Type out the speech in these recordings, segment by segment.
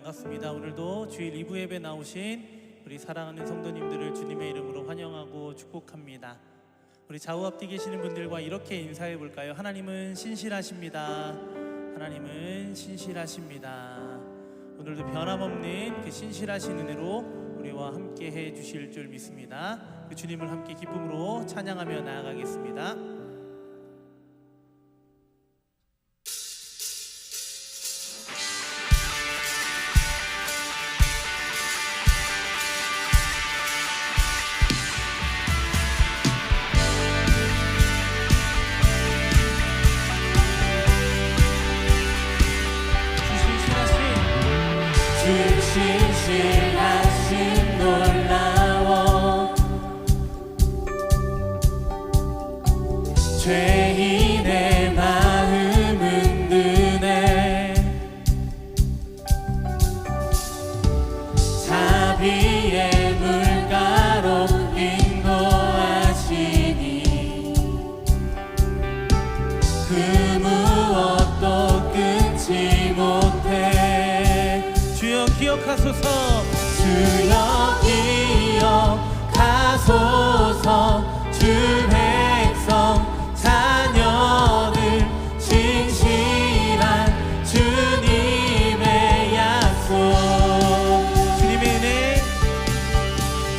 반갑습니다. 오늘도 주일 2부 예배 나오신 우리 사랑하는 성도님들을 주님의 이름으로 환영하고 축복합니다. 우리 좌우 앞뒤 계시는 분들과 이렇게 인사해 볼까요? 하나님은 신실하십니다. 하나님은 신실하십니다. 오늘도 변함없는 그 신실하신 은혜로 우리와 함께 해 주실 줄 믿습니다. 그 주님을 함께 기쁨으로 찬양하며 나아가겠습니다. 신실하신 놀라워 죄인의 마음은 드네 자비의 물가로 인도하시니 그 무엇도 끊지 못해 주여 기억하소서. 주여 기억하소서. 주 백성 자녀들 신실한 주님의 약속. 주님의 은혜,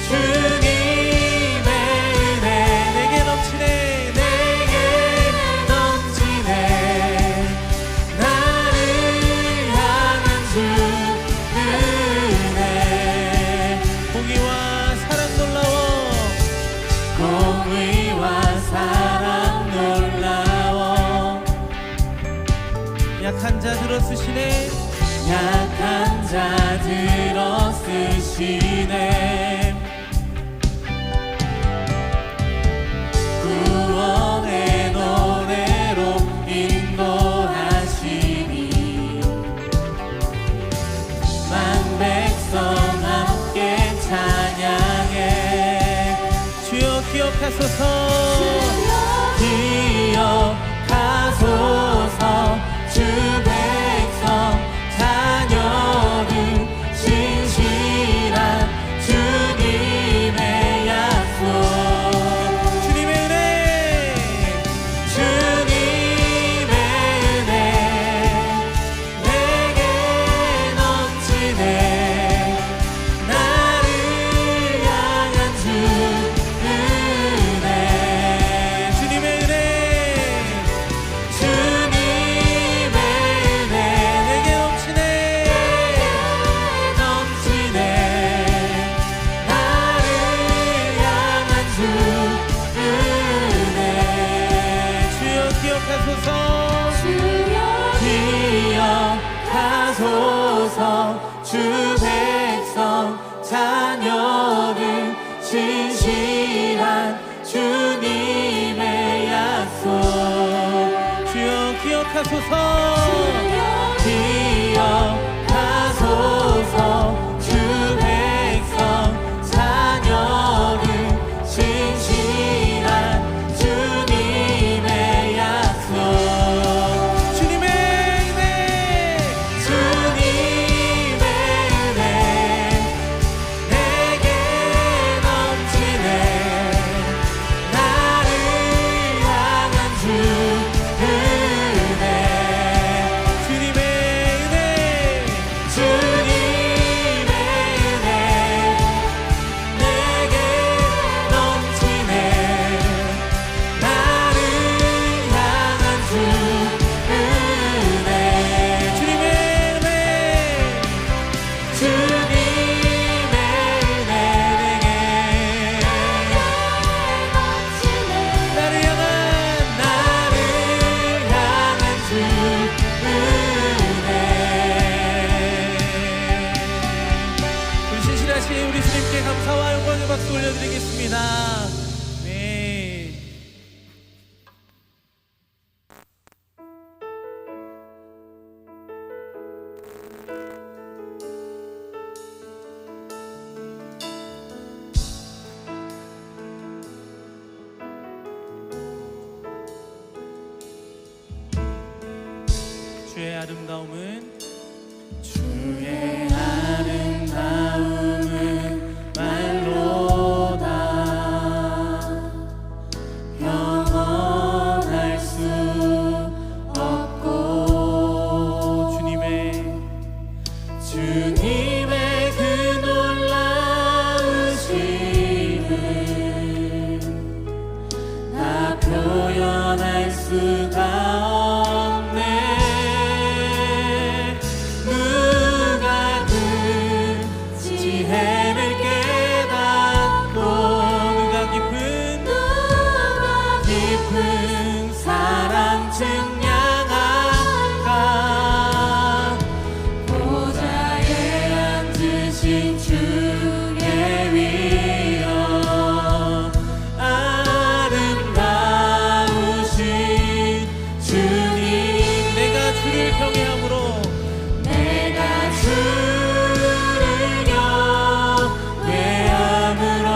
주님의 은혜 내게 넘치네. 내게 넘치네. 나를 향한 주 공의와 사랑 놀라워. 공의와 사랑 놀라워. 약한 자 들어쓰시네. 약한 자 들어쓰시네. 구원의 노래로 인도하시니 만 백성 함께 찬양해. 주여 기억하소서. 기억하소서. 주 백성 자녀들 신실한 주님의 약속. 주님의 은혜, 주님의 은혜 내게 넘치네. 나를 향한 주 은혜. 주님의 은혜, 주님의 은혜 내게 넘치네. 넘치네. 나를 향한 주 은혜. 주여 기억하소서. 기억하소서. 주 백성 자녀들 신실한 주님의 약속. 주여 기억하소서. 기억하소서. 주 백성 자녀들 신실한 주님의 약속. 주님의 은혜, 주님의 은혜 내게 넘치네. 나를 향한 주 은혜. 주님의 은혜, 주님의 은혜 내게 넘치네. 나를 향한 주 은혜. 주님의 은혜, 주님의 은혜 내게 넘치네. 나를 향한 주 은혜. 우리 신실하신 우리 주님께 감사와 영광의 박수 올려드리겠습니다. 네. 주의 아름다움은 주의 주님의 그 놀라우심을 다 표현할 수가 없네. 누가 그 지혜를 깨닫고 누가 깊은 사랑 증량할까. 보좌에 앉으신 주의 위엄 아름다우신 주님. 내가 주를 경외함으로 내가 주를 경외함으로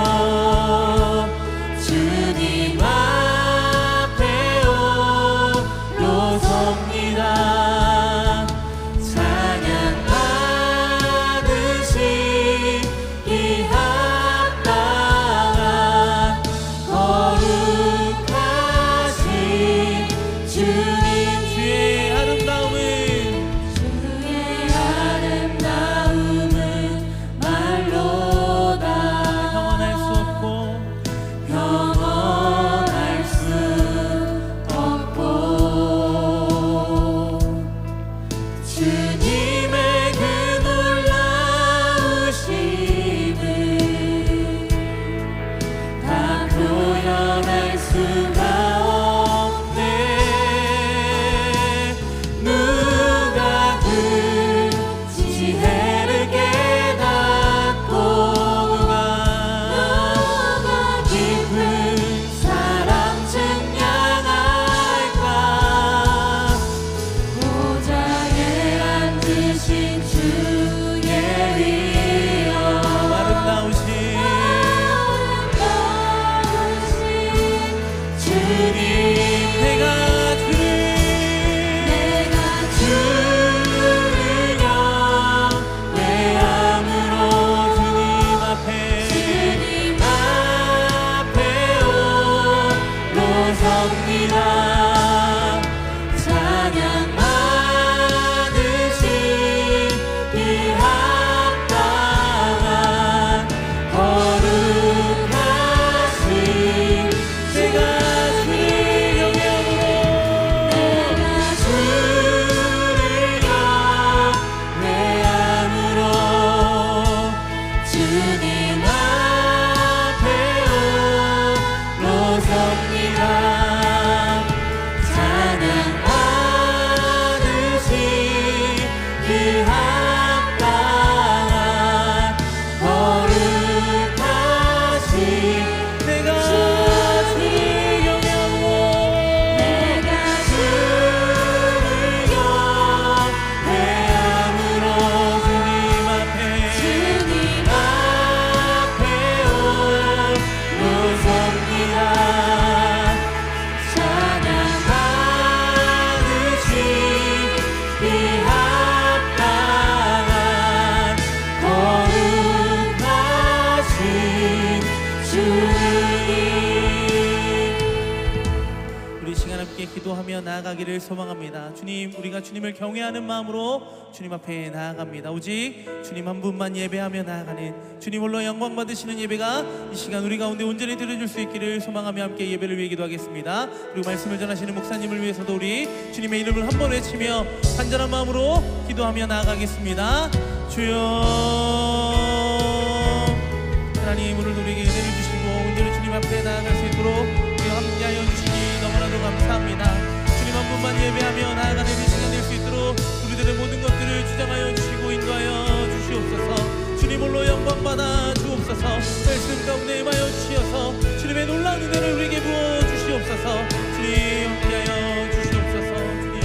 주님 앞에 홀로 섭니다. 찬양 받으신 이 합당한 거룩하신 주님. 주의 아름다움은 주의 아름다움은 말로다 평안할 수 없고 평언할 수 없고. 주님의 그 놀라우심을 다 표현할 수가 없네. 누가 그 지혜를 깨닫고 누가 깊은 사랑 증량할까. 보좌에 앉으신 주의 위엄 아름다우신 주님. 내가 주를 경외함으로 주님 앞에 홀로 섭니다. 찬양 받으신 이 합당한 거룩하신 내가 주를 경외함으로 내가 주를 경외함으로 주님 앞에 홀로 섭니다. 찬양 받으신 그 합당한 거룩하신 내가 주를 경외함으로 내가 주를 경외함으로 주님 앞에 주님 앞에 홀로 섭니다. 찬양 받으신 이 합당한 거룩하신 주님. 우리 시간 함께 기도하며 나아가기를 소망합니다. 주님, 우리가 주님을 경외하는 마음으로 주님 앞에 나아갑니다. 오직 주님 한 분만 예배하며 나아가는 주님 홀로 영광 받으시는 예배가 이 시간 우리 가운데 온전히 드려줄 수 있기를 소망하며 함께 예배를 위해 기도하겠습니다. 그리고 말씀을 전하시는 목사님을 위해서도 우리 주님의 이름을 한 번 외치며 간절한 마음으로 기도하며 나아가겠습니다. 주여, 하나님 오늘 우리에게 은혜를 주시고 온전히 주님 앞에 나아갈 수 있도록 우리와 함께하여 주시니 너무나도 감사합니다. 주님 한 분만 예배하며 나아가는 이 시간 될 수 있도록 우리들의 모든 것들을 주장하여 주시고 인도하여 주시옵소서. 주님 홀로 영광 받아 주옵소서. 말씀 가운데 임하여 주시어서 주님의 놀라운 은혜를 우리에게 부어 주시옵소서. 주님 함께하여 주시옵소서. 주님.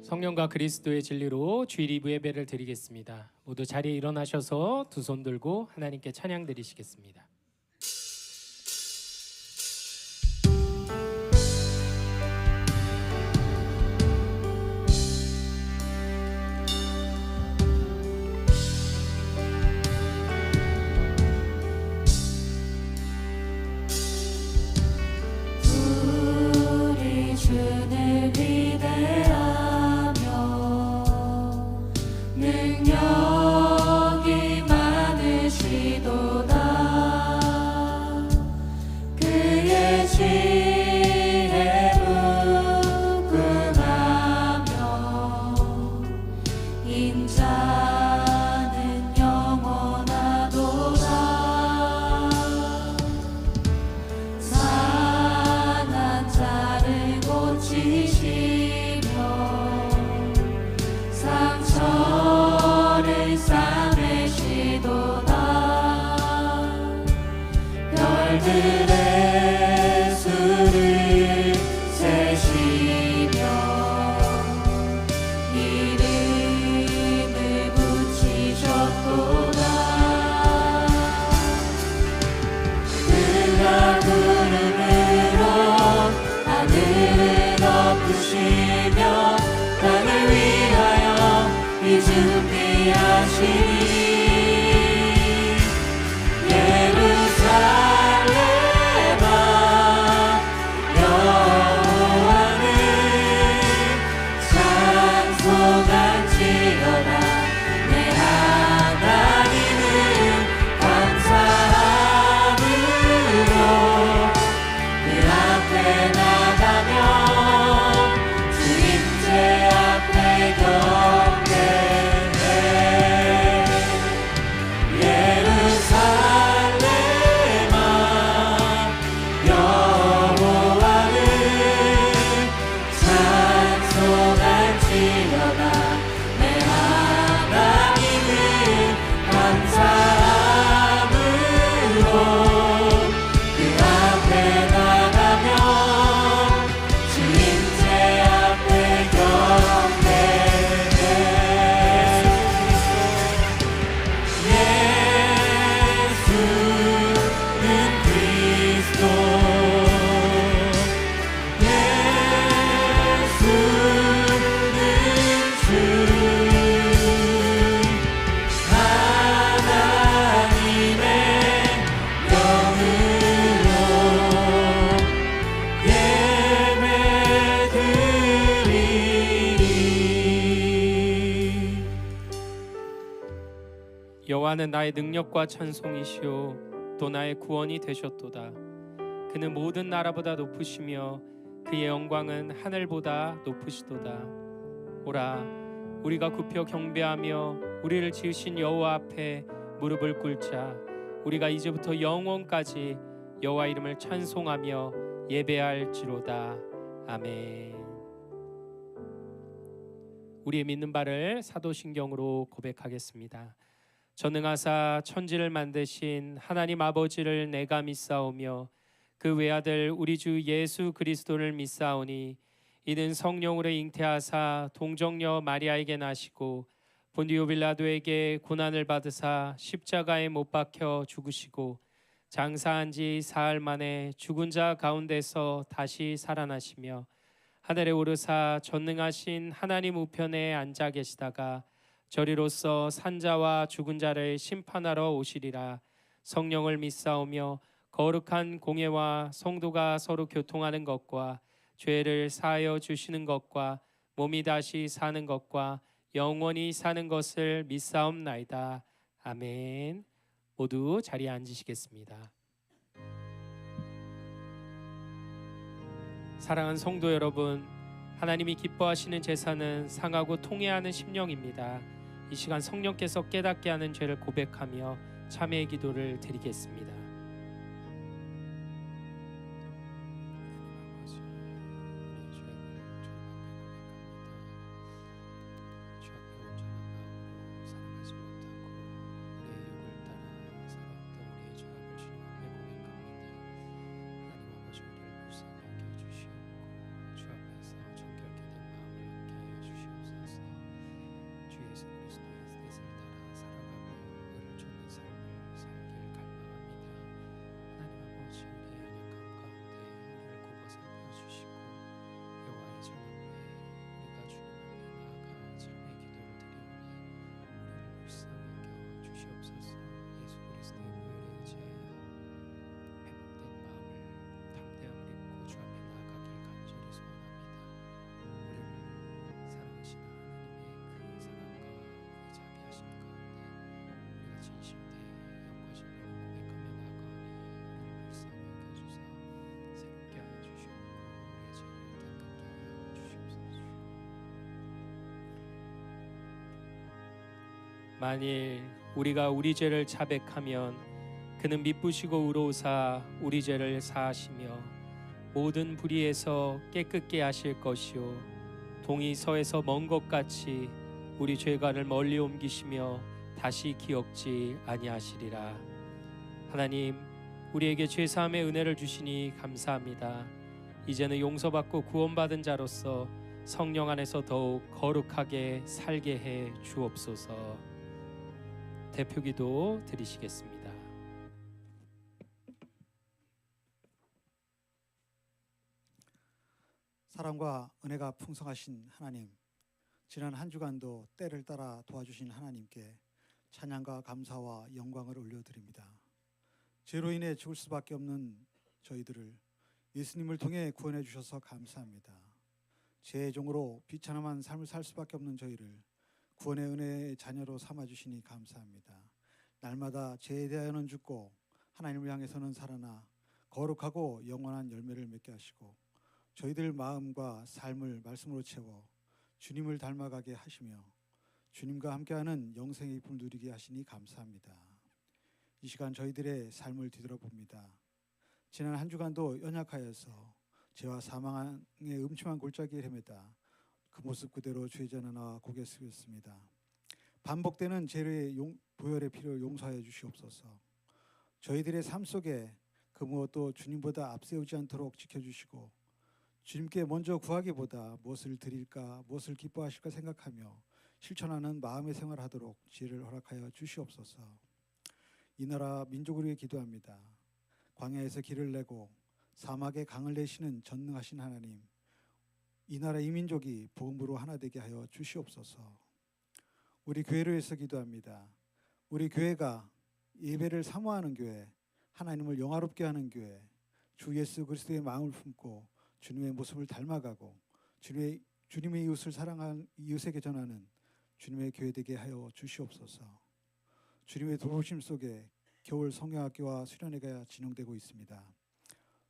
성령과 그리스도의 진리로 주일 2부 예배를 드리겠습니다. 모두 자리에 일어나셔서 두 손 들고 하나님께 찬양 드리시겠습니다. 날들의 수를 세시며 이름을 붙이셨도다. 그가 구름으로 하늘을 덮으시며 땅을 위하여 이 준비하시니 여호와는 나의 능력과 찬송이시오 또 나의 구원이 되셨도다. 그는 모든 나라보다 높으시며 그의 영광은 하늘보다 높으시도다. 오라 우리가 굽혀 경배하며 우리를 지으신 여호와 앞에 무릎을 꿇자. 우리가 이제부터 영원까지 여호와 이름을 찬송하며 예배할지로다. 아멘. 우리의 믿는 바를 사도신경으로 고백하겠습니다. 전능하사 천지를 만드신 하나님 아버지를 내가 믿사오며 그 외아들 우리 주 예수 그리스도를 믿사오니 이는 성령으로 잉태하사 동정녀 마리아에게 나시고 본디오 빌라도에게 고난을 받으사 십자가에 못 박혀 죽으시고 장사한 지 사흘 만에 죽은 자 가운데서 다시 살아나시며 하늘에 오르사 전능하신 하나님 우편에 앉아 계시다가 저리로서 산자와 죽은 자를 심판하러 오시리라. 성령을 믿사오며 거룩한 공예와 성도가 서로 교통하는 것과 죄를 사하여 주시는 것과 몸이 다시 사는 것과 영원히 사는 것을 믿사옵나이다. 아멘. 모두 자리에 앉으시겠습니다. 사랑하는 성도 여러분, 하나님이 기뻐하시는 제사는 상하고 통회하는 심령입니다. 이 시간 성령께서 깨닫게 하는 죄를 고백하며 참회의 기도를 드리겠습니다. 만일 우리가 우리 죄를 자백하면 그는 미쁘시고 의로우사 우리 죄를 사하시며 모든 불의에서 깨끗게 하실 것이요 동이 서에서 먼 것 같이 우리 죄관을 멀리 옮기시며 다시 기억지 아니하시리라. 하나님, 우리에게 죄사함의 은혜를 주시니 감사합니다. 이제는 용서받고 구원받은 자로서 성령 안에서 더욱 거룩하게 살게 해 주옵소서. 대표기도 드리시겠습니다. 사랑과 은혜가 풍성하신 하나님, 지난 한 주간도 때를 따라 도와주신 하나님께 찬양과 감사와 영광을 올려드립니다. 죄로 인해 죽을 수밖에 없는 저희들을 예수님을 통해 구원해 주셔서 감사합니다. 죄의 종으로 비천함한 삶을 살 수밖에 없는 저희를 구원의 은혜의 자녀로 삼아주시니 감사합니다. 날마다 죄에 대하여는 죽고 하나님을 향해서는 살아나 거룩하고 영원한 열매를 맺게 하시고 저희들 마음과 삶을 말씀으로 채워 주님을 닮아가게 하시며 주님과 함께하는 영생의 기쁨을 누리게 하시니 감사합니다. 이 시간 저희들의 삶을 뒤돌아봅니다. 지난 한 주간도 연약하여서 죄와 사망의 음침한 골짜기에 헤매다 그 모습 그대로 주의 전에 나와 고개 숙였습니다. 반복되는 죄의 보혈의 피로 용서하여 주시옵소서. 저희들의 삶 속에 그 무엇도 주님보다 앞세우지 않도록 지켜주시고 주님께 먼저 구하기보다 무엇을 드릴까 무엇을 기뻐하실까 생각하며 실천하는 마음의 생활을 하도록 지혜를 허락하여 주시옵소서. 이 나라 민족을 위해 기도합니다. 광야에서 길을 내고 사막에 강을 내시는 전능하신 하나님, 이 나라 이 민족이 복음으로 하나 되게 하여 주시옵소서. 우리 교회를 위해서 기도합니다. 우리 교회가 예배를 사모하는 교회, 하나님을 영화롭게 하는 교회, 주 예수 그리스도의 마음을 품고 주님의 모습을 닮아가고 주님의 이웃을 사랑하는 이웃에게 전하는 주님의 교회 되게 하여 주시옵소서. 주님의 도우심 속에 겨울 성경학교와 수련회가 진행되고 있습니다.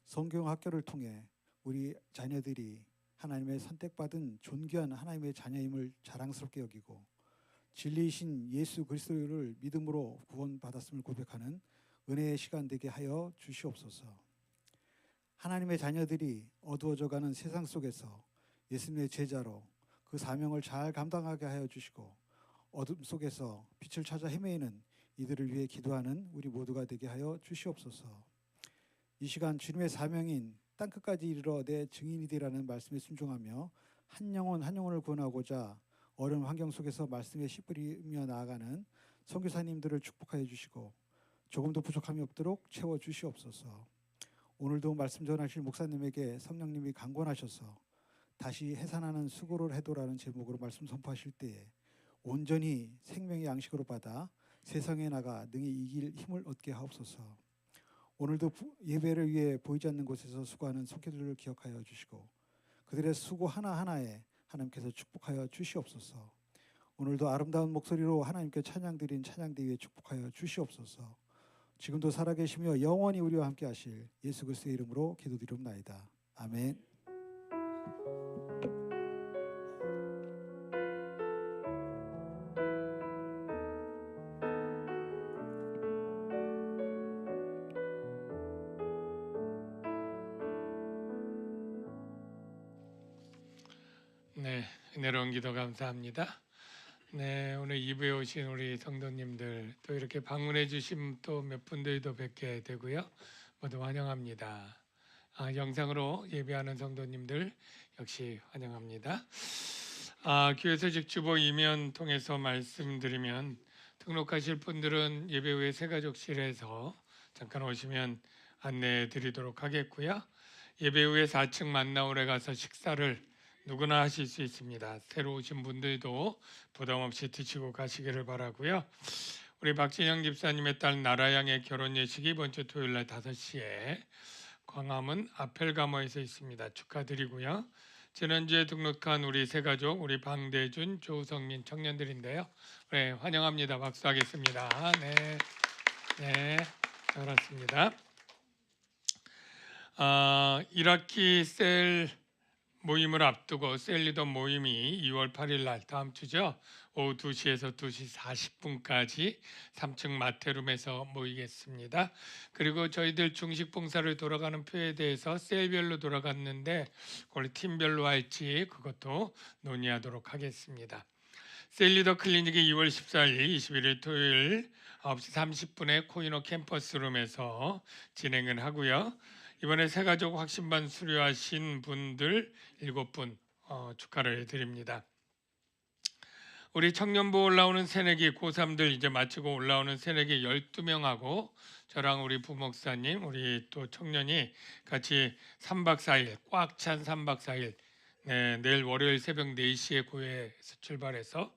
성경학교를 통해 우리 자녀들이 하나님의 선택받은 존귀한 하나님의 자녀임을 자랑스럽게 여기고 진리이신 예수 그리스도를 믿음으로 구원받았음을 고백하는 은혜의 시간 되게 하여 주시옵소서. 하나님의 자녀들이 어두워져가는 세상 속에서 예수님의 제자로 그 사명을 잘 감당하게 하여 주시고 어둠 속에서 빛을 찾아 헤매이는 이들을 위해 기도하는 우리 모두가 되게 하여 주시옵소서. 이 시간 주님의 사명인 땅끝까지 이르러 내 증인이 되라는 말씀에 순종하며 한 영혼 한 영혼을 구원하고자 어려운 환경 속에서 말씀에 씨 뿌리며 나아가는 선교사님들을 축복하여 주시고 조금도 부족함이 없도록 채워 주시옵소서. 오늘도 말씀 전하실 목사님에게 성령님이 강권하셔서 다시 해산하는 수고를 해도라는 제목으로 말씀 선포하실 때에 온전히 생명의 양식으로 받아 세상에 나가 능히 이길 힘을 얻게 하옵소서. 오늘도 예배를 위해 보이지 않는 곳에서 수고하는 성도들을 기억하여 주시고 그들의 수고 하나하나에 하나님께서 축복하여 주시옵소서. 오늘도 아름다운 목소리로 하나님께 찬양드린 찬양대위에 축복하여 주시옵소서. 지금도 살아계시며 영원히 우리와 함께 하실 예수 그리스도의 이름으로 기도드리옵나이다. 아멘. 네, 은혜로운 기도 감사합니다. 네, 오늘 2부에 오신 우리 성도님들 또 이렇게 방문해 주신 또 몇 분들도 뵙게 되고요. 모두 환영합니다. 영상으로 예배하는 성도님들 역시 환영합니다. 교회 소식 주보 이면 통해서 말씀드리면 등록하실 분들은 예배 후에 새가족실에서 잠깐 오시면 안내해 드리도록 하겠고요. 예배 후에 4층 만나홀에 가서 식사를 누구나 하실 수 있습니다. 새로 오신 분들도 부담 없이 드시고 가시기를 바라고요. 우리 박진영 집사님의 딸 나라양의 결혼 예식이 이번 주 토요일 날 5시에 광화문 아펠가모에서 있습니다. 축하드리고요. 지난주에 등록한 우리 세 가족, 우리 방대준, 조성민 청년들인데요. 네, 환영합니다. 박수하겠습니다. 네, 반갑습니다. 1학기 셀 모임을 앞두고 셀리더 모임이 2월 8일 날 다음 주죠. 오후 2시에서 2시 40분까지 3층 마테룸에서 모이겠습니다. 그리고 저희들 중식 봉사를 돌아가는 표에 대해서 셀별로 돌아갔는데 그걸 팀별로 할지 그것도 논의하도록 하겠습니다. 셀리더 클리닉이 2월 14일 21일 토요일 9시 30분에 코이노 캠퍼스룸에서 진행을 하고요. 이번에 새가족 확신반 수료하신 분들 7분 축하를 드립니다. 우리 청년부 올라오는 새내기 고3들 이제 마치고 올라오는 새내기 12명하고 저랑 우리 부목사님 우리 또 청년이 같이 3박 4일 꽉 찬 3박 4일 내일 월요일 새벽 4시에 교회에서 출발해서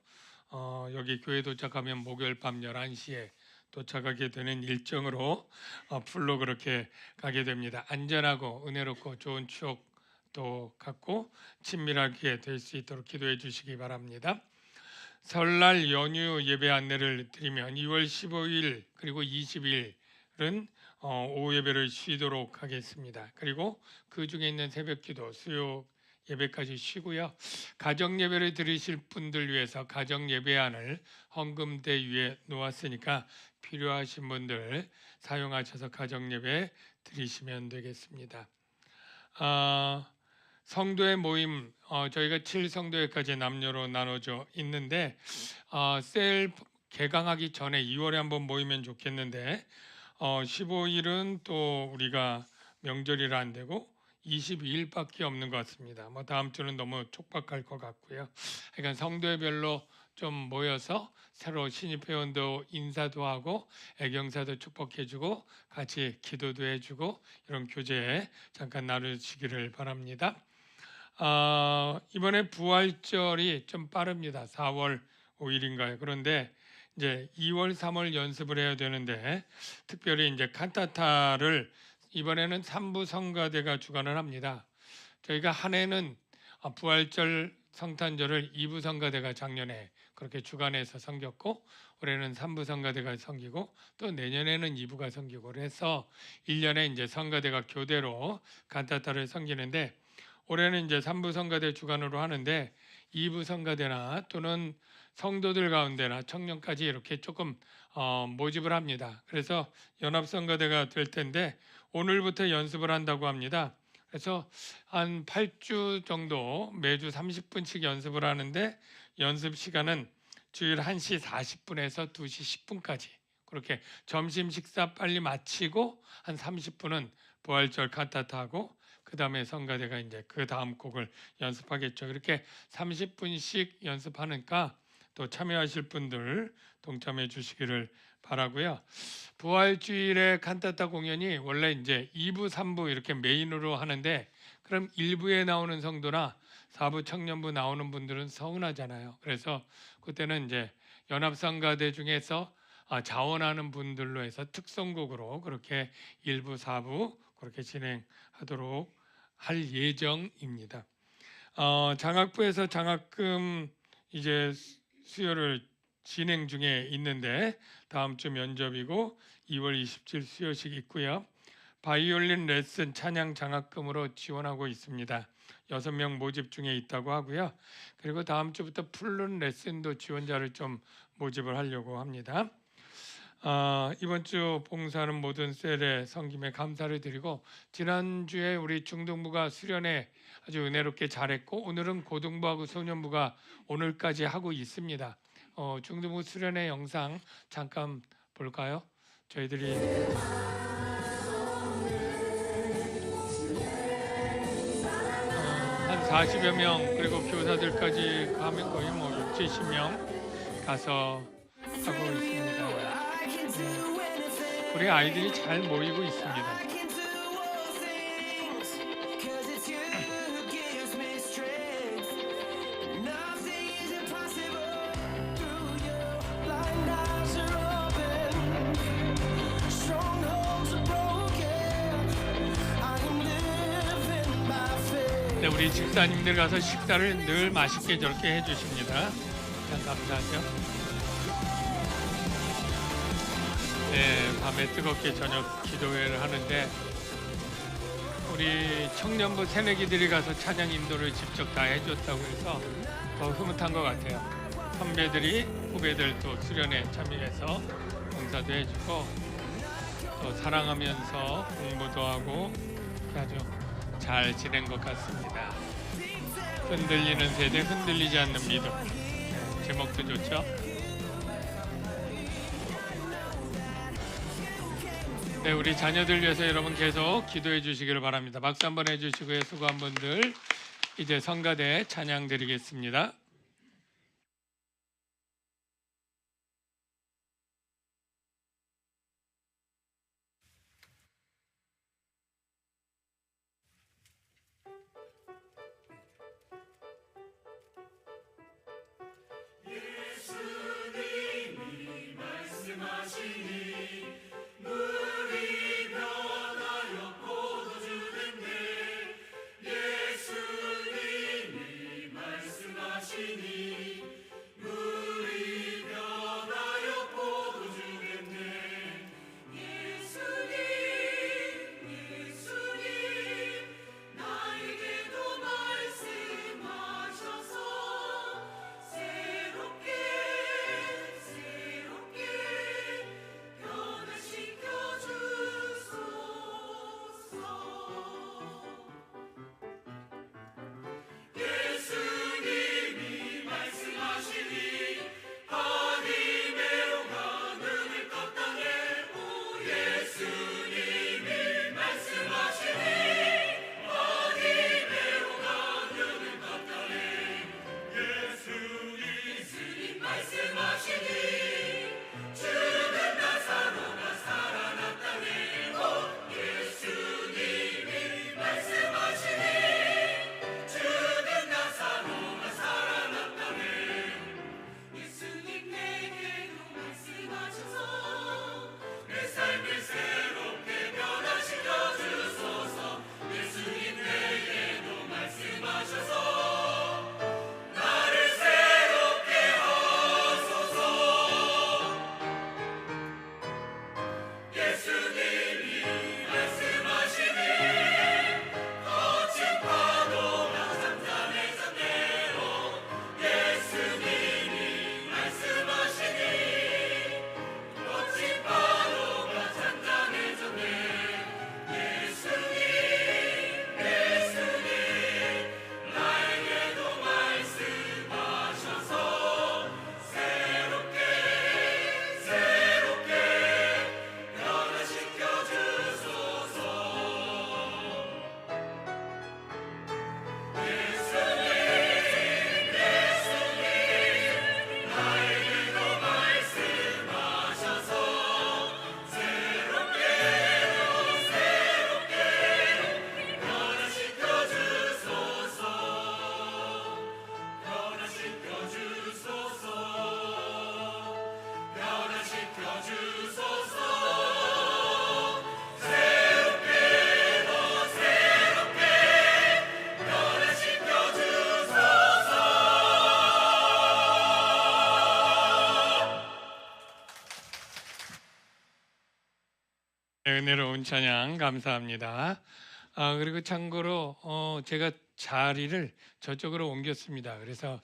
여기 교회 도착하면 목요일 밤 11시에 도착하게 되는 일정으로 풀로 그렇게 가게 됩니다. 안전하고 은혜롭고 좋은 추억도 갖고 친밀하게 될 수 있도록 기도해 주시기 바랍니다. 설날 연휴 예배 안내를 드리면 2월 15일 그리고 20일은 오후 예배를 쉬도록 하겠습니다. 그리고 그 중에 있는 새벽기도 수요 예배까지 쉬고요. 가정 예배를 드리실 분들 위해서 가정 예배안을 헌금대 위에 놓았으니까 필요하신 분들 사용하셔서 가정 예배 드리시면 되겠습니다. 성도의 모임 저희가 7성도회까지 남녀로 나눠져 있는데 셀 개강하기 전에 2월에 한번 모이면 좋겠는데 15일은 또 우리가 명절이라 안 되고 22일밖에 없는 것 같습니다. 다음 주는 너무 촉박할 것 같고요. 그러니까 성도회별로 좀 모여서 새로 신입 회원도 인사도 하고 애경사도 축복해주고 같이 기도도 해주고 이런 교제 잠깐 나누시기를 바랍니다. 이번에 부활절이 좀 빠릅니다. 4월 5일인가요? 그런데 이제 2월, 3월 연습을 해야 되는데 특별히 이제 칸타타를 이번에는 3부 성가대가 주관을 합니다. 저희가 한 해는 부활절 성탄절을 2부 성가대가 작년에 그렇게 주관해서 섬겼고 올해는 3부 성가대가 섬기고 또 내년에는 2부가 섬기고 그래서 1년에 이제 성가대가 교대로 칸타타를 섬기는데 올해는 이제 3부 성가대 주관으로 하는데 2부 성가대나 또는 성도들 가운데나 청년까지 이렇게 조금 모집을 합니다. 그래서 연합 성가대가 될 텐데 오늘부터 연습을 한다고 합니다. 그래서 한 8주 정도 매주 30분씩 연습을 하는데 연습 시간은 주일 1시 40분에서 2시 10분까지 그렇게 점심 식사 빨리 마치고 한 30분은 부활절 칸타타하고 그 다음에 성가대가 이제 그 다음 곡을 연습하겠죠. 이렇게 30분씩 연습하니까 또 참여하실 분들 동참해 주시기를 바라고요. 부활주일의 칸타타 공연이 원래 이제 2부, 3부 이렇게 메인으로 하는데 그럼 1부에 나오는 성도나 4부 청년부 나오는 분들은 서운하잖아요. 그래서 그때는 이제 연합성가대 중에서 자원하는 분들로 해서 특성곡으로 그렇게 1부, 4부 그렇게 진행하도록 할 예정입니다. 장학부에서 장학금 이제 수요를 진행 중에 있는데 다음 주 면접이고 2월 27일 수요식 있고요. 바이올린 레슨 찬양 장학금으로 지원하고 있습니다. 6명 모집 중에 있다고 하고요. 그리고 다음 주부터 플룻 레슨도 지원자를 좀 모집을 하려고 합니다. 이번 주 봉사하는 모든 셀에 섬김에 감사를 드리고 지난주에 우리 중등부가 수련회 아주 은혜롭게 잘했고 오늘은 고등부하고 소년부가 오늘까지 하고 있습니다. 중등부 수련회 영상 잠깐 볼까요? 저희들이 한 40여 명 그리고 교사들까지 가면 거의 60, 70명 가서 하고 있습니다. 우리 아이들이 잘 모이고 있습니다. 네, 우리 집사님들 가서 식사를 늘 맛있게 저렇게 해주십니다. 참 감사하죠. 네, 밤에 뜨겁게 저녁 기도회를 하는데 우리 청년부 새내기들이 가서 찬양 인도를 직접 다 해줬다고 해서 더 흐뭇한 것 같아요. 선배들이 후배들 또 수련회 참여해서 봉사도 해주고 또 사랑하면서 공부도 하고 아주 잘 지낸 것 같습니다. 흔들리는 세대 흔들리지 않는 믿음 제목도 좋죠? 네, 우리 자녀들 위해서 여러분 계속 기도해 주시기를 바랍니다. 박수 한번 해주시고요. 수고한 분들 이제 성가대 찬양 드리겠습니다. 은혜로운 찬양 감사합니다. 그리고 참고로 제가 자리를 저쪽으로 옮겼습니다. 그래서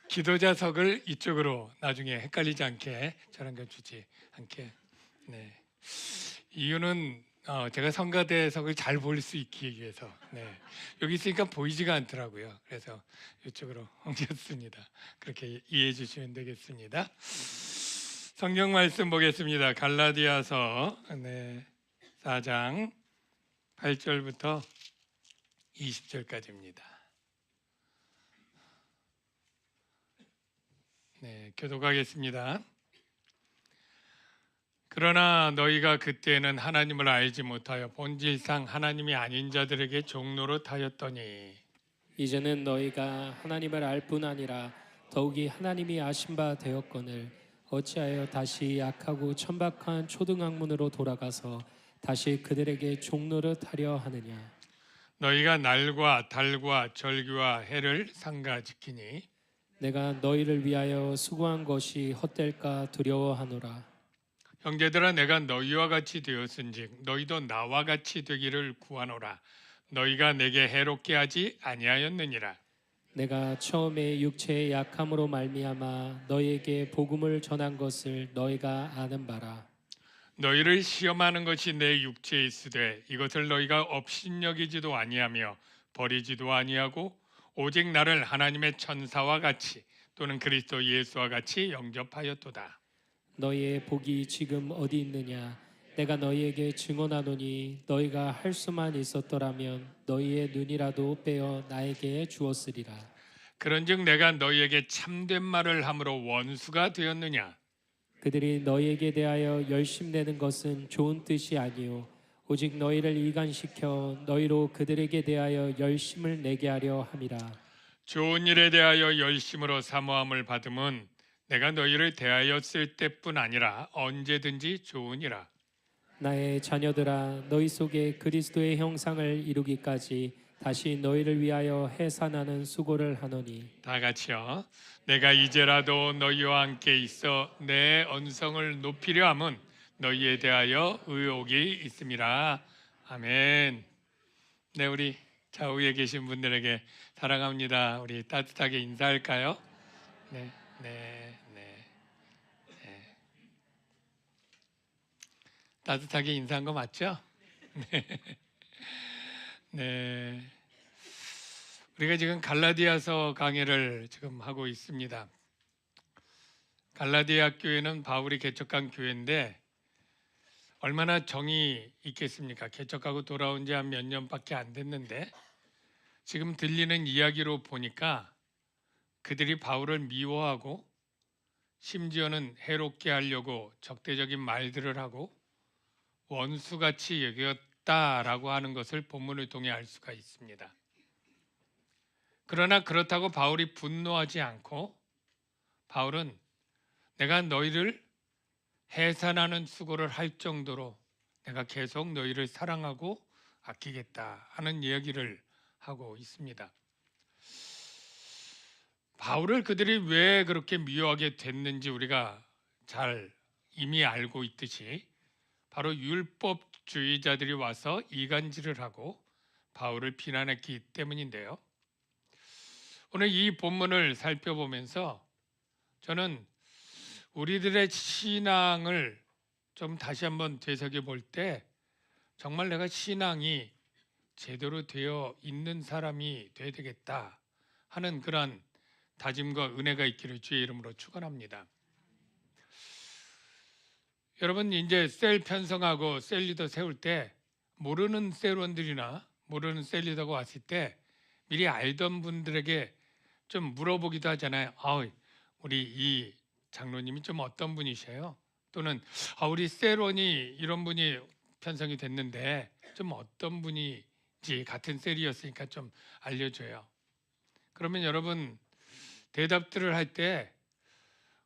기도자석을 이쪽으로 나중에 헷갈리지 않게 저랑 주지 않게. 네. 이유는 제가 성가대석을 잘 볼 수 있기 위해서. 네. 여기 있으니까 보이지가 않더라고요. 그래서 이쪽으로 옮겼습니다. 그렇게 이해해 주시면 되겠습니다. 성경 말씀 보겠습니다. 갈라디아서 4장 8절부터 20절까지입니다. 네, 교독하겠습니다. 그러나 너희가 그때는 하나님을 알지 못하여 본질상 하나님이 아닌 자들에게 종노릇 하였더니 이제는 너희가 하나님을 알 뿐 아니라 더욱이 하나님이 아신 바 되었거늘 어찌하여 다시 약하고 천박한 초등학문으로 돌아가서 다시 그들에게 종노릇 하려 하느냐. 너희가 날과 달과 절기와 해를 삼가 지키니 내가 너희를 위하여 수고한 것이 헛될까 두려워하노라. 형제들아 내가 너희와 같이 되었은즉 너희도 나와 같이 되기를 구하노라. 너희가 내게 해롭게 하지 아니하였느니라. 내가 처음에 육체의 약함으로 말미암아 너희에게 복음을 전한 것을 너희가 아는 바라. 너희를 시험하는 것이 내 육체에 있으되 이것을 너희가 업신여기지도 아니하며 버리지도 아니하고 오직 나를 하나님의 천사와 같이 또는 그리스도 예수와 같이 영접하였도다. 너희의 복이 지금 어디 있느냐? 내가 너희에게 증언하노니 너희가 할 수만 있었더라면 너희의 눈이라도 빼어 나에게 주었으리라. 그런즉 내가 너희에게 참된 말을 함으로 원수가 되었느냐? 그들이 너희에게 대하여 열심내는 것은 좋은 뜻이 아니요 오직 너희를 이간시켜 너희로 그들에게 대하여 열심을 내게 하려 함이라. 좋은 일에 대하여 열심으로 사모함을 받음은 내가 너희를 대하였을 때뿐 아니라 언제든지 좋으니라. 나의 자녀들아 너희 속에 그리스도의 형상을 이루기까지 다시 너희를 위하여 해산하는 수고를 하노니. 다 같이요. 내가 이제라도 너희와 함께 있어 내 언성을 높이려 함은 너희에 대하여 의혹이 있음이라. 아멘. 네, 우리 좌우에 계신 분들에게 사랑합니다. 우리 따뜻하게 인사할까요? 네. 따뜻하게 인사한 거 맞죠? 네. 우리가 지금 갈라디아서 강해를 지금 하고 있습니다. 갈라디아 교회는 바울이 개척한 교회인데 얼마나 정이 있겠습니까? 개척하고 돌아온 지 한 몇 년밖에 안 됐는데 지금 들리는 이야기로 보니까 그들이 바울을 미워하고 심지어는 해롭게 하려고 적대적인 말들을 하고 원수같이 여겼다라고 하는 것을 본문을 통해 알 수가 있습니다. 그러나 그렇다고 바울이 분노하지 않고 바울은 내가 너희를 해산하는 수고를 할 정도로 내가 계속 너희를 사랑하고 아끼겠다 하는 이야기를 하고 있습니다. 바울을 그들이 왜 그렇게 미워하게 됐는지 우리가 잘 이미 알고 있듯이 바로 율법주의자들이 와서 이간질을 하고 바울을 비난했기 때문인데요. 오늘 이 본문을 살펴보면서 저는 우리들의 신앙을 좀 다시 한번 되새겨볼 때 정말 내가 신앙이 제대로 되어 있는 사람이 되어야 되겠다 하는 그런 다짐과 은혜가 있기를 주의 이름으로 축원합니다. 여러분, 이제 셀 편성하고 셀 리더 세울 때 모르는 셀원들이나 모르는 셀 리더가 왔을 때 미리 알던 분들에게 좀 물어보기도 하잖아요. 우리 이 장로님이 좀 어떤 분이세요? 또는 우리 셀원이 이런 분이 편성이 됐는데 좀 어떤 분이지, 같은 셀이었으니까 좀 알려줘요. 그러면 여러분 대답들을 할 때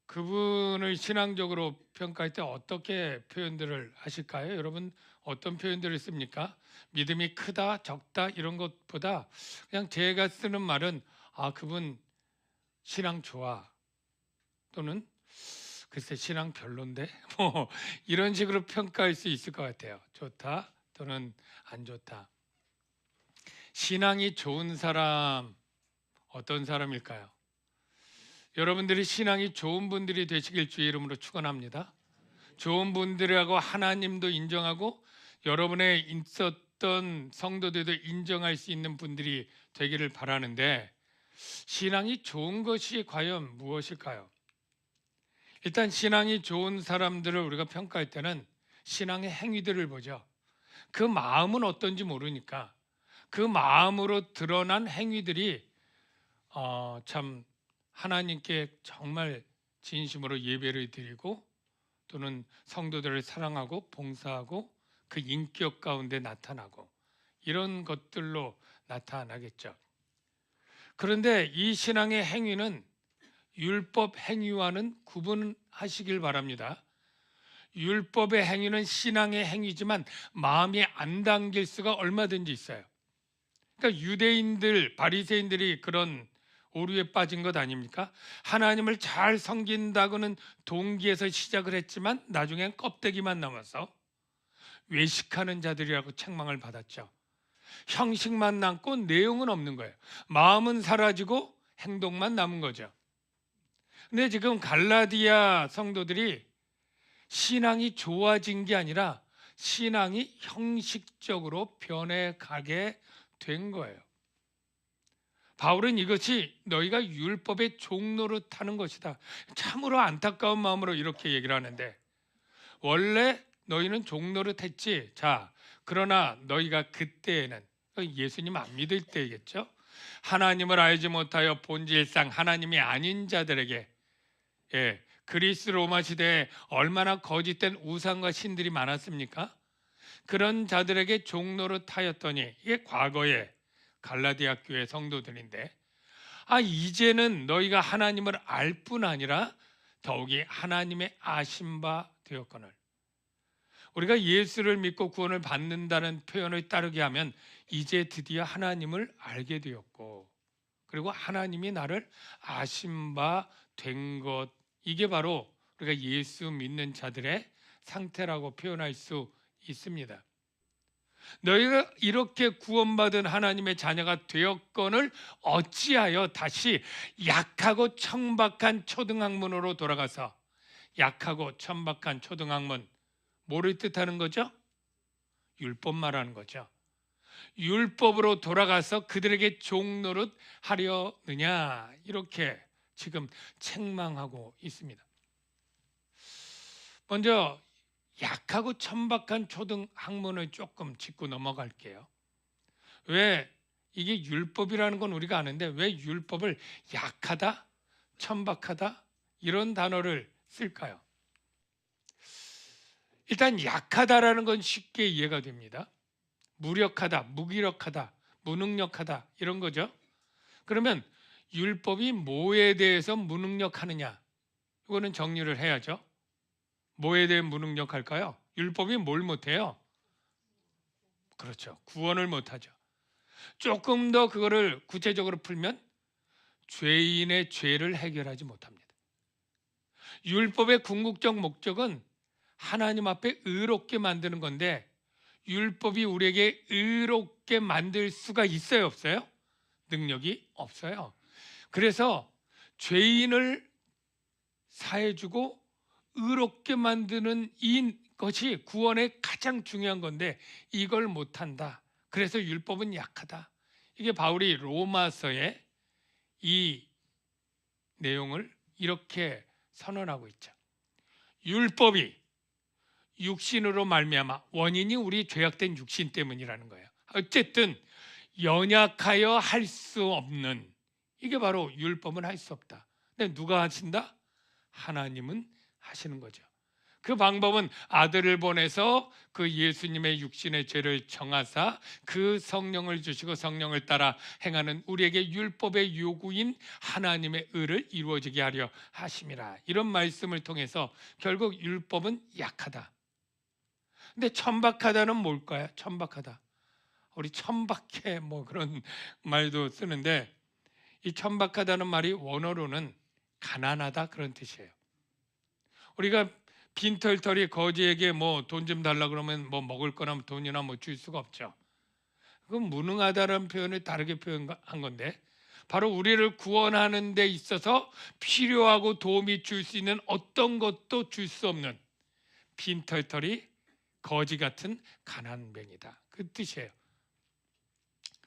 그분을 신앙적으로 평가할 때 어떻게 표현들을 하실까요? 여러분 어떤 표현들을 씁니까? 믿음이 크다, 적다 이런 것보다 그냥 제가 쓰는 말은 그분 신앙 좋아, 또는 글쎄 신앙 별론데 뭐 이런 식으로 평가할 수 있을 것 같아요. 좋다 또는 안 좋다. 신앙이 좋은 사람 어떤 사람일까요? 여러분들이 신앙이 좋은 분들이 되시길 주의 이름으로 축원합니다. 좋은 분들하고 하나님도 인정하고 여러분의 있었던 성도들도 인정할 수 있는 분들이 되기를 바라는데 신앙이 좋은 것이 과연 무엇일까요? 일단 신앙이 좋은 사람들을 우리가 평가할 때는 신앙의 행위들을 보죠. 그 마음은 어떤지 모르니까 그 마음으로 드러난 행위들이 참 하나님께 정말 진심으로 예배를 드리고 또는 성도들을 사랑하고 봉사하고 그 인격 가운데 나타나고 이런 것들로 나타나겠죠. 그런데 이 신앙의 행위는 율법 행위와는 구분하시길 바랍니다. 율법의 행위는 신앙의 행위지만 마음이 안 담길 수가 얼마든지 있어요. 그러니까 유대인들, 바리새인들이 그런 오류에 빠진 것 아닙니까? 하나님을 잘 섬긴다고는 동기에서 시작을 했지만 나중엔 껍데기만 남아서 외식하는 자들이라고 책망을 받았죠. 형식만 남고 내용은 없는 거예요. 마음은 사라지고 행동만 남은 거죠. 근데 지금 갈라디아 성도들이 신앙이 좋아진 게 아니라 신앙이 형식적으로 변해가게 된 거예요. 바울은 이것이 너희가 율법의 종노릇 하는 것이다. 참으로 안타까운 마음으로 이렇게 얘기를 하는데, 원래 너희는 종노릇 했지. 자, 그러나 너희가 그때에는, 예수님 안 믿을 때겠죠. 하나님을 알지 못하여 본질상 하나님이 아닌 자들에게, 그리스 로마 시대에 얼마나 거짓된 우상과 신들이 많았습니까? 그런 자들에게 종노릇 하였더니, 이게 과거에 갈라디아 교회 성도들인데, 이제는 너희가 하나님을 알 뿐 아니라 더욱이 하나님의 아신 바 되었거늘. 우리가 예수를 믿고 구원을 받는다는 표현을 따르게 하면 이제 드디어 하나님을 알게 되었고, 그리고 하나님이 나를 아신 바 된 것, 이게 바로 우리가 예수 믿는 자들의 상태라고 표현할 수 있습니다. 너희가 이렇게 구원받은 하나님의 자녀가 되었거늘 어찌하여 다시 약하고 천박한 초등학문으로 돌아가서, 약하고 천박한 초등학문, 뭐를 뜻하는 거죠? 율법 말하는 거죠. 율법으로 돌아가서 그들에게 종노릇 하려느냐, 이렇게 지금 책망하고 있습니다. 먼저 약하고 천박한 초등학문을 조금 짚고 넘어갈게요. 왜 이게 율법이라는 건 우리가 아는데 왜 율법을 약하다, 천박하다 이런 단어를 쓸까요? 일단 약하다라는 건 쉽게 이해가 됩니다. 무력하다, 무기력하다, 무능력하다 이런 거죠. 그러면 율법이 뭐에 대해서 무능력하느냐, 이거는 정리를 해야죠. 뭐에 대해 무능력할까요? 율법이 뭘 못해요? 그렇죠, 구원을 못하죠. 조금 더 그거를 구체적으로 풀면 죄인의 죄를 해결하지 못합니다. 율법의 궁극적 목적은 하나님 앞에 의롭게 만드는 건데, 율법이 우리에게 의롭게 만들 수가 있어요, 없어요? 능력이 없어요. 그래서 죄인을 사해주고 의롭게 만드는 것이 구원의 가장 중요한 건데 이걸 못한다. 그래서 율법은 약하다. 이게 바울이 로마서에 이 내용을 이렇게 선언하고 있죠. 율법이 육신으로 말미암아, 원인이 우리 죄악된 육신 때문이라는 거예요. 어쨌든 연약하여 할 수 없는, 이게 바로 율법은 할 수 없다. 근데 누가 하신다? 하나님은 하시는 거죠. 그 방법은 아들을 보내서 그 예수님의 육신의 죄를 정하사 그 성령을 주시고 성령을 따라 행하는 우리에게 율법의 요구인 하나님의 의를 이루어지게 하려 하심이라. 이런 말씀을 통해서 결국 율법은 약하다. 근데 천박하다는 뭘까요? 천박하다. 우리 천박해 뭐 그런 말도 쓰는데, 이 천박하다는 말이 원어로는 가난하다 그런 뜻이에요. 우리가 빈털터리 거지에게 뭐 돈 좀 달라 그러면 뭐 먹을 거나 돈이나 뭐 줄 수가 없죠. 그건 무능하다라는 표현을 다르게 표현한 건데, 바로 우리를 구원하는 데 있어서 필요하고 도움이 줄 수 있는 어떤 것도 줄 수 없는 빈털터리 거지 같은 가난뱅이다, 그 뜻이에요.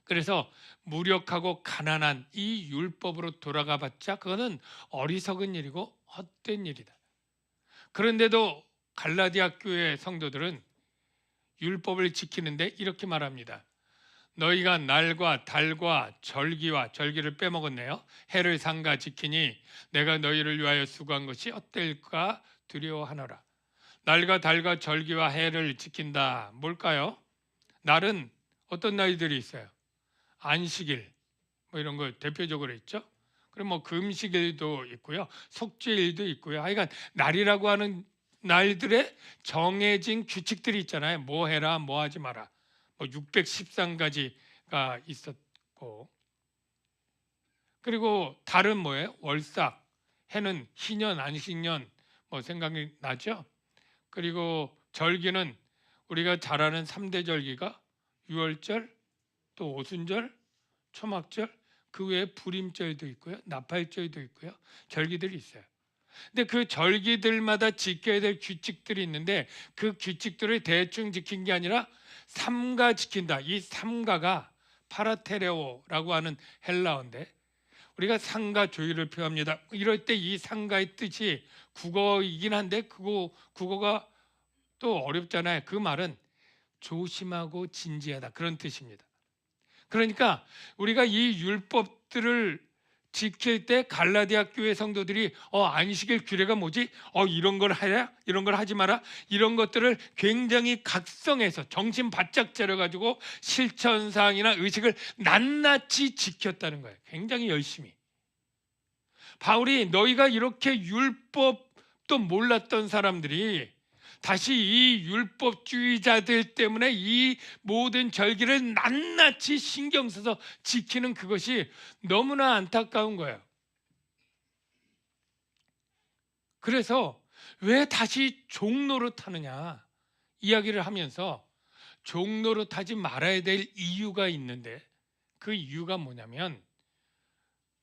그래서 무력하고 가난한 이 율법으로 돌아가 봤자 그거는 어리석은 일이고 헛된 일이다. 그런데도 갈라디아 교회 성도들은 율법을 지키는데 이렇게 말합니다. 너희가 날과 달과 절기를 빼먹었네요. 해를 삼가 지키니 내가 너희를 위하여 수고한 것이 어떨까 두려워하노라. 날과 달과 절기와 해를 지킨다. 뭘까요? 날은 어떤 날들이 있어요? 안식일 뭐 이런 거 대표적으로 있죠. 그리고 뭐 금식일도 있고요, 속죄일도 있고요. 하여간 날이라고 하는 날들의 정해진 규칙들이 있잖아요. 뭐 해라, 뭐 하지 마라. 뭐 613가지가 있었고, 그리고 달은 뭐예요? 월삭, 해는 희년, 안식년 뭐 생각이 나죠. 그리고 절기는 우리가 잘 아는 3대 절기가 유월절, 또 오순절, 초막절, 그 외에 불임절도 있고요, 나팔절도 있고요, 절기들이 있어요. 근데 그 절기들마다 지켜야 될 규칙들이 있는데 그 규칙들을 대충 지킨 게 아니라 삼가 지킨다. 이 삼가가 파라테레오라고 하는 헬라어인데 우리가 상가 조율을 표합니다. 이럴 때 이 상가의 뜻이 국어이긴 한데 국어가 또 어렵잖아요. 그 말은 조심하고 진지하다 그런 뜻입니다. 그러니까 우리가 이 율법들을 지킬 때 갈라디아 교회 성도들이 안식일 규례가 뭐지? 이런 걸 하야? 이런 걸 하지 마라? 이런 것들을 굉장히 각성해서 정신 바짝 차려가지고 실천사항이나 의식을 낱낱이 지켰다는 거예요. 굉장히 열심히. 바울이 너희가 이렇게 율법도 몰랐던 사람들이 다시 이 율법주의자들 때문에 이 모든 절기를 낱낱이 신경 써서 지키는 그것이 너무나 안타까운 거예요. 그래서 왜 다시 종노릇하느냐 이야기를 하면서 종노릇하지 말아야 될 이유가 있는데 그 이유가 뭐냐면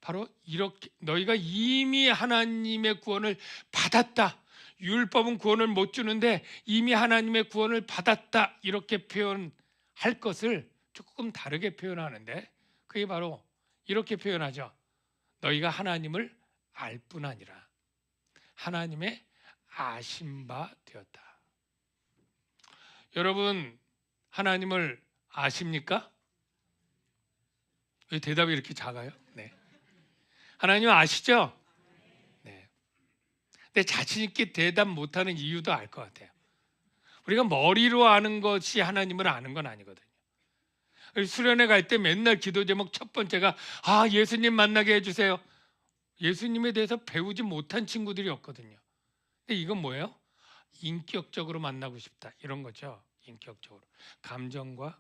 바로 이렇게 너희가 이미 하나님의 구원을 받았다. 율법은 구원을 못 주는데 이미 하나님의 구원을 받았다 이렇게 표현할 것을 조금 다르게 표현하는데 그게 바로 이렇게 표현하죠. 너희가 하나님을 알 뿐 아니라 하나님의 아신 바 되었다. 여러분 하나님을 아십니까? 왜 대답이 이렇게 작아요? 네. 하나님 아시죠? 근데 자신 있게 대답 못하는 이유도 알 것 같아요. 우리가 머리로 아는 것이 하나님을 아는 건 아니거든요. 수련회 갈 때 맨날 기도 제목 첫 번째가 예수님 만나게 해주세요. 예수님에 대해서 배우지 못한 친구들이 없거든요. 근데 이건 뭐예요? 인격적으로 만나고 싶다 이런 거죠. 인격적으로 감정과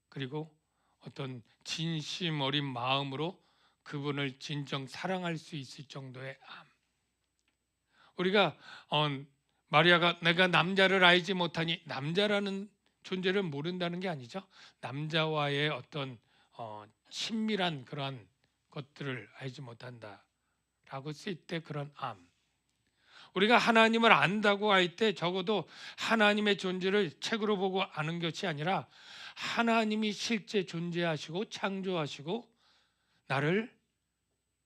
그리고 어떤 진심 어린 마음으로 그분을 진정 사랑할 수 있을 정도의 암. 우리가 마리아가 내가 남자를 알지 못하니 남자라는 존재를 모른다는 게 아니죠. 남자와의 어떤 친밀한 그런 것들을 알지 못한다라고 쓸 때 그런 암. 우리가 하나님을 안다고 할 때 적어도 하나님의 존재를 책으로 보고 아는 것이 아니라 하나님이 실제 존재하시고 창조하시고 나를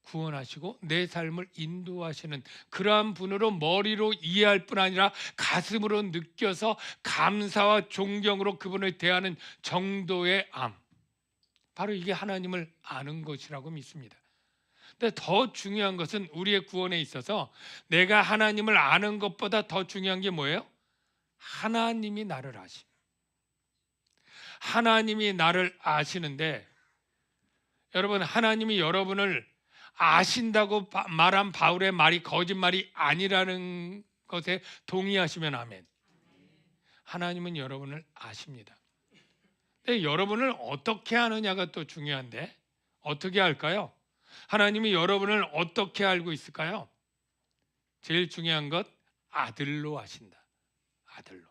구원하시고 내 삶을 인도하시는 그러한 분으로 머리로 이해할 뿐 아니라 가슴으로 느껴서 감사와 존경으로 그분을 대하는 정도의 암. 바로 이게 하나님을 아는 것이라고 믿습니다. 근데 더 중요한 것은 우리의 구원에 있어서 내가 하나님을 아는 것보다 더 중요한 게 뭐예요? 하나님이 나를 아심. 하나님이 나를 아시는데 여러분 하나님이 여러분을 아신다고 말한 바울의 말이 거짓말이 아니라는 것에 동의하시면 아멘. 하나님은 여러분을 아십니다. 근데 여러분을 어떻게 아느냐가 또 중요한데 어떻게 알까요? 하나님이 여러분을 어떻게 알고 있을까요? 제일 중요한 것 아들로 아신다. 아들로.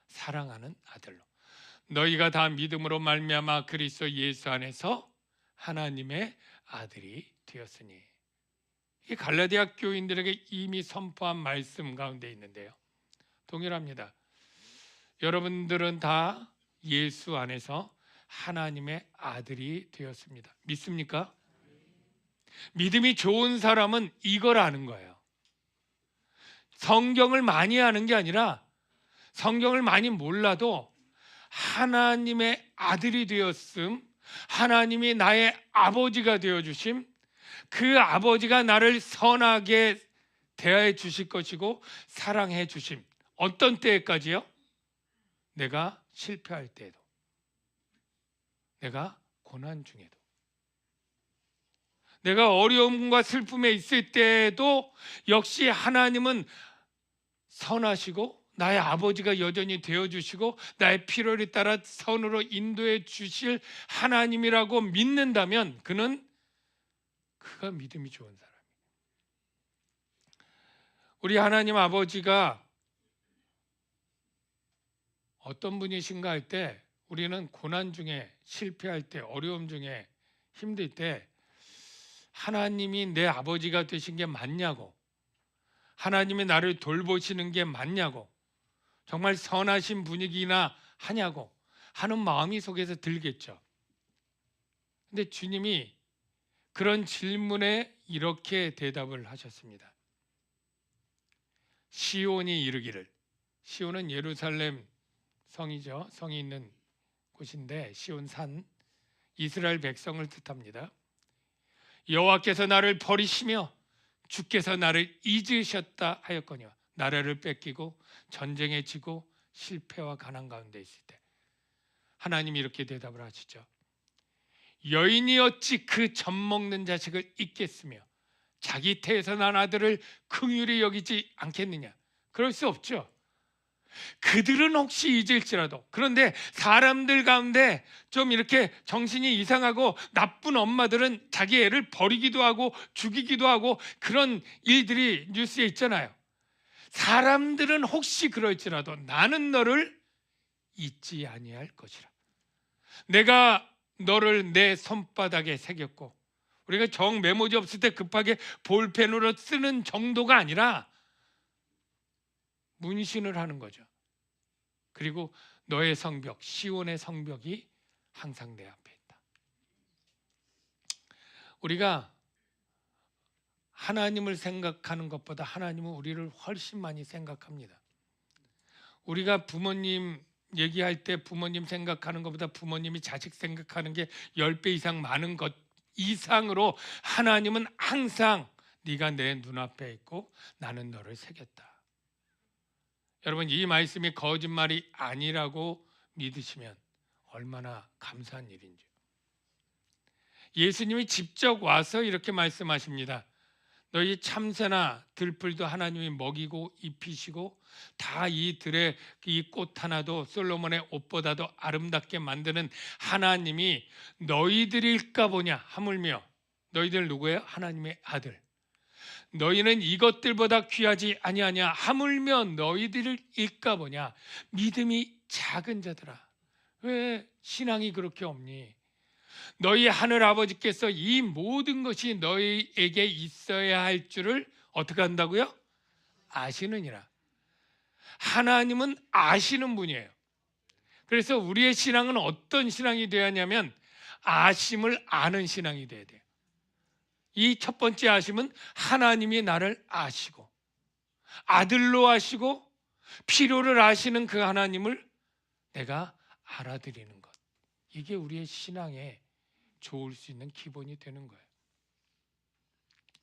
사랑하는 아들로. 너희가 다 믿음으로 말미암아 그리스도 예수 안에서 하나님의 아들이 되었으니. 이 갈라디아 교인들에게 이미 선포한 말씀 가운데 있는데요. 동일합니다. 여러분들은 다 예수 안에서 하나님의 아들이 되었습니다. 믿습니까? 믿음이 좋은 사람은 이걸 아는 거예요. 성경을 많이 아는 게 아니라 성경을 많이 몰라도 하나님의 아들이 되었음, 하나님이 나의 아버지가 되어주심, 그 아버지가 나를 선하게 대하여 주실 것이고 사랑해 주심. 어떤 때까지요? 내가 실패할 때에도, 내가 고난 중에도, 내가 어려움과 슬픔에 있을 때에도 역시 하나님은 선하시고 나의 아버지가 여전히 되어주시고 나의 필요에 따라 선으로 인도해 주실 하나님이라고 믿는다면 그가 믿음이 좋은 사람이에요. 우리 하나님 아버지가 어떤 분이신가 할 때 우리는 고난 중에 실패할 때 어려움 중에 힘들 때 하나님이 내 아버지가 되신 게 맞냐고, 하나님이 나를 돌보시는 게 맞냐고, 정말 선하신 분이기나 하냐고 하는 마음이 속에서 들겠죠. 근데 주님이 그런 질문에 이렇게 대답을 하셨습니다. 시온이 이르기를, 시온은 예루살렘 성이죠. 성이 있는 곳인데 시온 산, 이스라엘 백성을 뜻합니다. 여호와께서 나를 버리시며 주께서 나를 잊으셨다 하였거니와, 나라를 뺏기고 전쟁에 지고 실패와 가난 가운데 있을 때 하나님이 이렇게 대답을 하시죠. 여인이 어찌 그 젖 먹는 자식을 잊겠으며 자기 태에서 난 아들을 긍휼히 여기지 않겠느냐. 그럴 수 없죠. 그들은 혹시 잊을지라도, 그런데 사람들 가운데 좀 이렇게 정신이 이상하고 나쁜 엄마들은 자기 애를 버리기도 하고 죽이기도 하고 그런 일들이 뉴스에 있잖아요. 사람들은 혹시 그럴지라도 나는 너를 잊지 아니할 것이라. 내가 너를 내 손바닥에 새겼고, 우리가 정 메모지 없을 때 급하게 볼펜으로 쓰는 정도가 아니라 문신을 하는 거죠. 그리고 너의 성벽, 시온의 성벽이 항상 내 앞에 있다. 우리가 하나님을 생각하는 것보다 하나님은 우리를 훨씬 많이 생각합니다. 우리가 부모님 얘기할 때 부모님 생각하는 것보다 부모님이 자식 생각하는 게 10배 이상 많은 것 이상으로 하나님은 항상 네가 내 눈앞에 있고 나는 너를 새겼다. 여러분, 이 말씀이 거짓말이 아니라고 믿으시면 얼마나 감사한 일인지. 예수님이 직접 와서 이렇게 말씀하십니다. 너희 참새나 들풀도 하나님이 먹이고 입히시고 다 이 들의 이 꽃 하나도 솔로몬의 옷보다도 아름답게 만드는 하나님이 너희들일까 보냐. 하물며 너희들 누구예요? 하나님의 아들. 너희는 이것들보다 귀하지 아니하냐. 하물며 너희들일까 보냐. 믿음이 작은 자들아, 왜 신앙이 그렇게 없니? 너희 하늘 아버지께서 이 모든 것이 너희에게 있어야 할 줄을 어떻게 한다고요? 아시느니라. 하나님은 아시는 분이에요. 그래서 우리의 신앙은 어떤 신앙이 되어야 하냐면 아심을 아는 신앙이 돼야 돼요. 이 첫 번째 아심은 하나님이 나를 아시고 아들로 아시고 필요를 아시는 그 하나님을 내가 알아들이는 것. 이게 우리의 신앙에 좋을 수 있는 기본이 되는 거예요.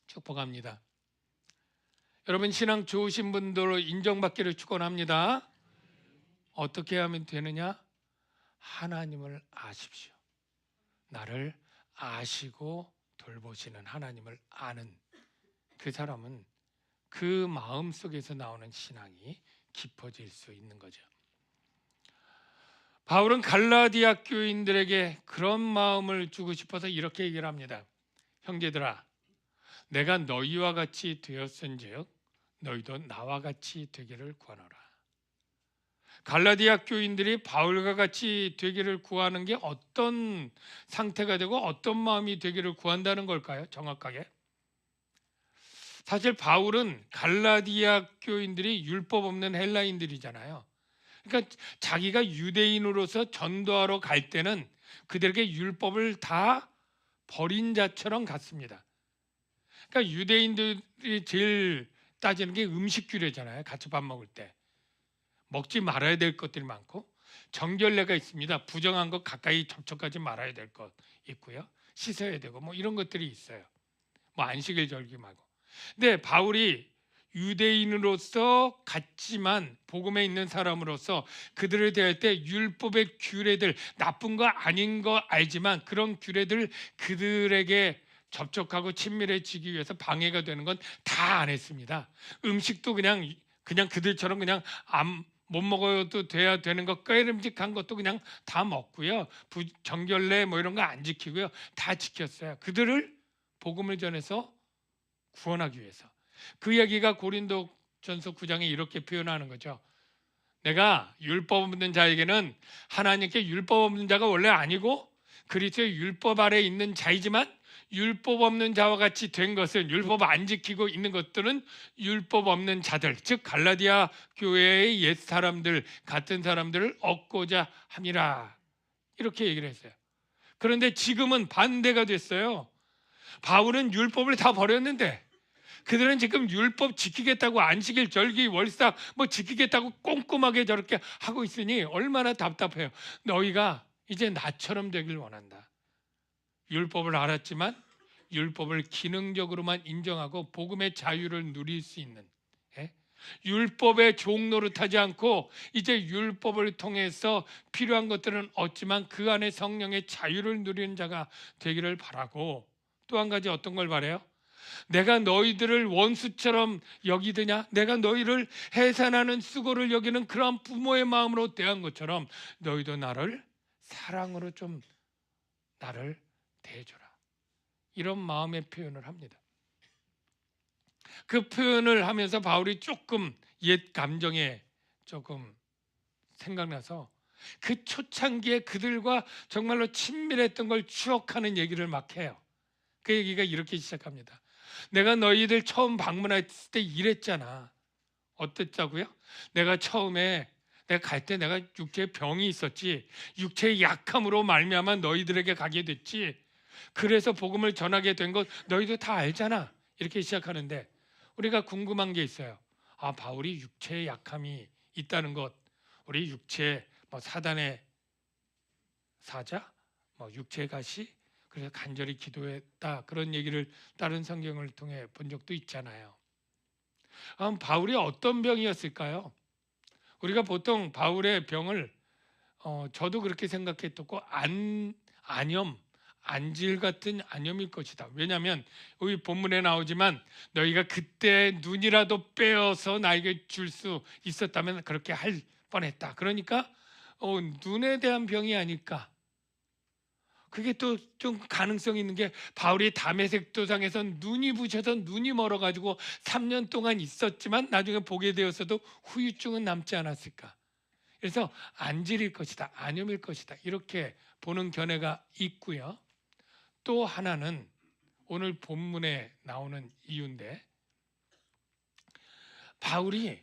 축복합니다. 여러분, 신앙 좋으신 분들로 인정받기를 축원합니다. 어떻게 하면 되느냐? 하나님을 아십시오. 나를 아시고 돌보시는 하나님을 아는 그 사람은 그 마음 속에서 나오는 신앙이 깊어질 수 있는 거죠. 바울은 갈라디아 교인들에게 그런 마음을 주고 싶어서 이렇게 얘기를 합니다. 형제들아, 내가 너희와 같이 되었은즉 너희도 나와 같이 되기를 구하노라. 갈라디아 교인들이 바울과 같이 되기를 구하는 게 어떤 상태가 되고 어떤 마음이 되기를 구한다는 걸까요? 정확하게 사실 바울은 갈라디아 교인들이 율법 없는 헬라인들이잖아요. 그러니까 자기가 유대인으로서 전도하러 갈 때는 그들에게 율법을 다 버린 자처럼 갔습니다. 그러니까 유대인들이 제일 따지는 게 음식 규례잖아요. 같이 밥 먹을 때 먹지 말아야 될 것들이 많고 정결례가 있습니다. 부정한 것 가까이 접촉하지 말아야 될 것 있고요. 씻어야 되고 뭐 이런 것들이 있어요. 뭐 안식일 절기 말고. 근데 바울이 유대인으로서 갔지만 복음에 있는 사람으로서 그들을 대할 때 율법의 규례들, 나쁜 거 아닌 거 알지만 그런 규례들 그들에게 접촉하고 친밀해지기 위해서 방해가 되는 건 다 안 했습니다. 음식도 그냥 그들처럼 그냥 못 먹어도 돼야 되는 것, 꾀름직한 것도 그냥 다 먹고요. 정결례 뭐 이런 거 안 지키고요. 다 지켰어요. 그들을 복음을 전해서 구원하기 위해서. 그 이야기가 고린도전서 9장에 이렇게 표현하는 거죠. 내가 율법 없는 자에게는 하나님께 율법 없는 자가 원래 아니고 그리스도의 율법 아래 있는 자이지만 율법 없는 자와 같이 된 것은, 율법 안 지키고 있는 것들은 율법 없는 자들, 즉 갈라디아 교회의 옛 사람들 같은 사람들을 얻고자 함이라, 이렇게 얘기를 했어요. 그런데 지금은 반대가 됐어요. 바울은 율법을 다 버렸는데 그들은 지금 율법 지키겠다고 안식일, 절기, 월삭 뭐 지키겠다고 꼼꼼하게 저렇게 하고 있으니 얼마나 답답해요. 너희가 이제 나처럼 되길 원한다. 율법을 알았지만 율법을 기능적으로만 인정하고 복음의 자유를 누릴 수 있는, 율법의 종노릇하지 않고 이제 율법을 통해서 필요한 것들은 얻지만 그 안에 성령의 자유를 누리는 자가 되기를 바라고, 또 한 가지 어떤 걸 바라요? 내가 너희들을 원수처럼 여기드냐? 내가 너희를 해산하는 수고를 여기는 그러한 부모의 마음으로 대한 것처럼 너희도 나를 사랑으로 좀 나를 대해줘라. 이런 마음의 표현을 합니다. 그 표현을 하면서 바울이 조금 옛 감정에 조금 생각나서 그 초창기에 그들과 정말로 친밀했던 걸 추억하는 얘기를 막 해요. 그 얘기가 이렇게 시작합니다. 내가 너희들 처음 방문했을 때 이랬잖아. 어땠다고요? 내가 처음에 내가 갈 때 내가 육체에 병이 있었지. 육체의 약함으로 말미암아 너희들에게 가게 됐지. 그래서 복음을 전하게 된 것 너희도 다 알잖아. 이렇게 시작하는데 우리가 궁금한 게 있어요. 아, 바울이 육체의 약함이 있다는 것, 우리 육체 뭐 사단의 사자, 뭐 육체의 가시, 그래서 간절히 기도했다, 그런 얘기를 다른 성경을 통해 본 적도 있잖아요. 바울이 어떤 병이었을까요? 우리가 보통 바울의 병을 저도 그렇게 생각했고 안염, 안질 같은 안염일 것이다. 왜냐하면 여기 본문에 나오지만 너희가 그때 눈이라도 빼어서 나에게 줄 수 있었다면 그렇게 할 뻔했다. 그러니까 눈에 대한 병이 아닐까. 그게 또 좀 가능성이 있는 게 바울이 다메섹 도상에서 눈이 부셔서 눈이 멀어가지고 3년 동안 있었지만 나중에 보게 되었어도 후유증은 남지 않았을까. 그래서 안질일 것이다, 안염일 것이다, 이렇게 보는 견해가 있고요. 또 하나는 오늘 본문에 나오는 이유인데, 바울이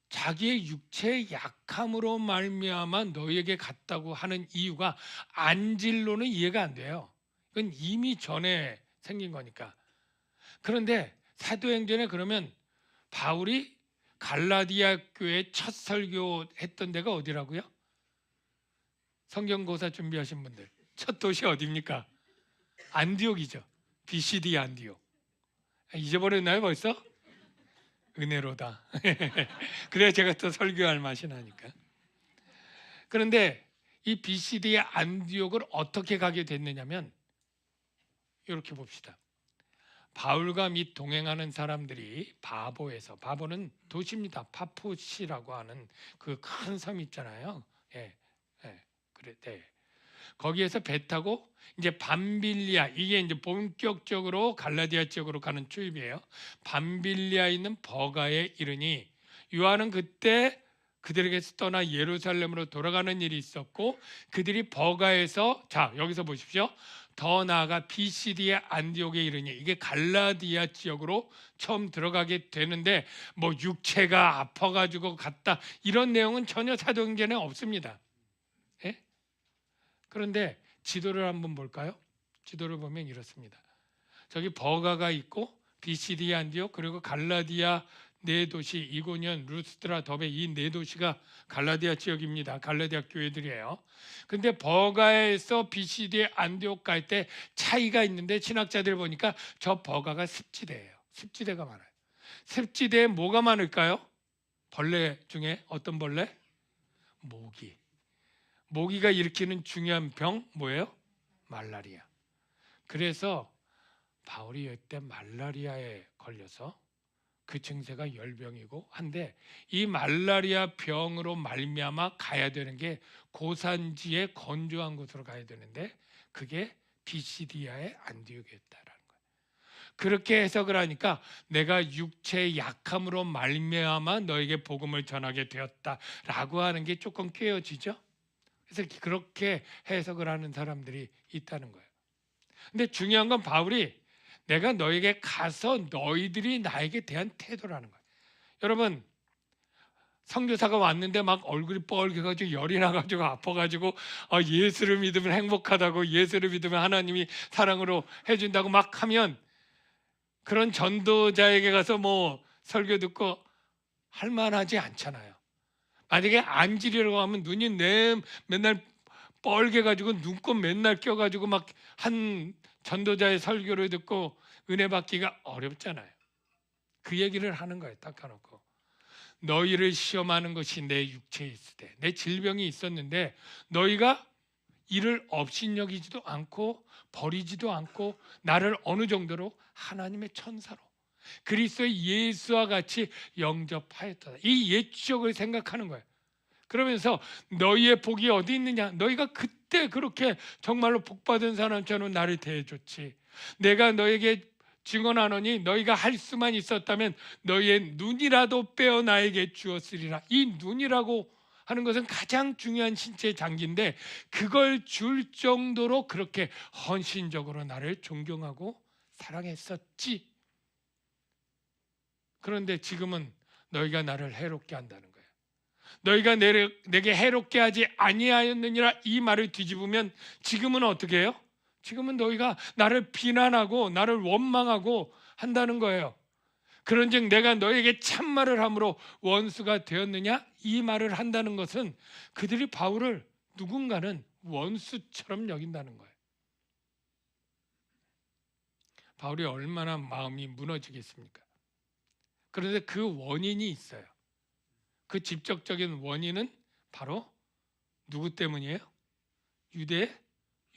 자기의 육체의 약함으로 말미암아 너희에게 갔다고 하는 이유가 안질로는 이해가 안 돼요. 이건 이미 전에 생긴 거니까. 그런데 사도행전에 그러면 바울이 갈라디아 교회 첫 설교했던 데가 어디라고요? 성경고사 준비하신 분들, 첫 도시 어디입니까? 안디옥이죠. BCD 안디옥. 잊어버렸나요 벌써? 은혜로다. 그래야 제가 또 설교할 맛이 나니까. 그런데 이 BCD의 안디옥을 어떻게 가게 됐느냐면 이렇게 봅시다. 바울과 및 동행하는 사람들이 바보에서, 바보는 도시입니다. 파푸시라고 하는 그 큰 섬 있잖아요. 그래, 거기에서 배 타고 이제 밤빌리아, 이게 이제 본격적으로 갈라디아 지역으로 가는 출입이에요. 밤빌리아에 있는 버가에 이르니, 요한은 그때 그들에게서 떠나 예루살렘으로 돌아가는 일이 있었고, 그들이 버가에서, 자 여기서 보십시오, 더 나아가 BCD의 안디옥에 이르니, 이게 갈라디아 지역으로 처음 들어가게 되는데 뭐 육체가 아파가지고 갔다 이런 내용은 전혀 사도행전에 없습니다. 그런데 지도를 한번 볼까요? 지도를 보면 이렇습니다. 저기 버가가 있고 BCD 안디옥, 그리고 갈라디아 네 도시, 이고니온, 루스드라, 더베, 이 네 도시가 갈라디아 지역입니다. 갈라디아 교회들이에요. 근데 버가에서 BCD 안디옥 갈 때 차이가 있는데, 신학자들 보니까 저 버가가 습지대예요. 습지대가 많아요. 습지대에 뭐가 많을까요? 벌레 중에 어떤 벌레? 모기. 모기가 일으키는 중요한 병 뭐예요? 말라리아. 그래서 바울이 이때 말라리아에 걸려서 그 증세가 열병이고 한데, 이 말라리아 병으로 말미암아 가야 되는 게 고산지에 건조한 곳으로 가야 되는데 그게 비시디아의 안디옥이었다라는 거예요. 그렇게 해석을 하니까 내가 육체의 약함으로 말미암아 너에게 복음을 전하게 되었다라고 하는 게 조금 깨어지죠. 그래서 그렇게 해석을 하는 사람들이 있다는 거예요. 근데 중요한 건 바울이 내가 너에게 가서 너희들이 나에게 대한 태도라는 거예요. 여러분, 선교사가 왔는데 막 얼굴이 뻘개가지고 열이 나가지고 아파가지고 예수를 믿으면 행복하다고, 예수를 믿으면 하나님이 사랑으로 해준다고 막 하면 그런 전도자에게 가서 뭐 설교 듣고 할 만하지 않잖아요. 만약에 안지리라고 하면 눈이 맨날 뻘개가지고 눈곱 맨날 껴가지고 막 한 전도자의 설교를 듣고 은혜 받기가 어렵잖아요. 그 얘기를 하는 거예요. 닦아놓고 너희를 시험하는 것이 내 육체에 있을 때, 내 질병이 있었는데 너희가 이를 업신여기지도 않고 버리지도 않고 나를 어느 정도로 하나님의 천사로 그리스도의 예수와 같이 영접하였다. 이 옛적을 생각하는 거예요. 그러면서 너희의 복이 어디 있느냐? 너희가 그때 그렇게 정말로 복받은 사람처럼 나를 대해줬지. 내가 너에게 증언하노니 너희가 할 수만 있었다면 너희의 눈이라도 빼어 나에게 주었으리라. 이 눈이라고 하는 것은 가장 중요한 신체 장기인데 그걸 줄 정도로 그렇게 헌신적으로 나를 존경하고 사랑했었지. 그런데 지금은 너희가 나를 해롭게 한다는 거예요. 너희가 내게 해롭게 하지 아니하였느니라. 이 말을 뒤집으면 지금은 어떻게 해요? 지금은 너희가 나를 비난하고 나를 원망하고 한다는 거예요. 그런즉 내가 너에게 참말을 함으로 원수가 되었느냐? 이 말을 한다는 것은 그들이 바울을 누군가는 원수처럼 여긴다는 거예요. 바울이 얼마나 마음이 무너지겠습니까? 그런데 그 원인이 있어요. 그 직접적인 원인은 바로 누구 때문이에요? 유대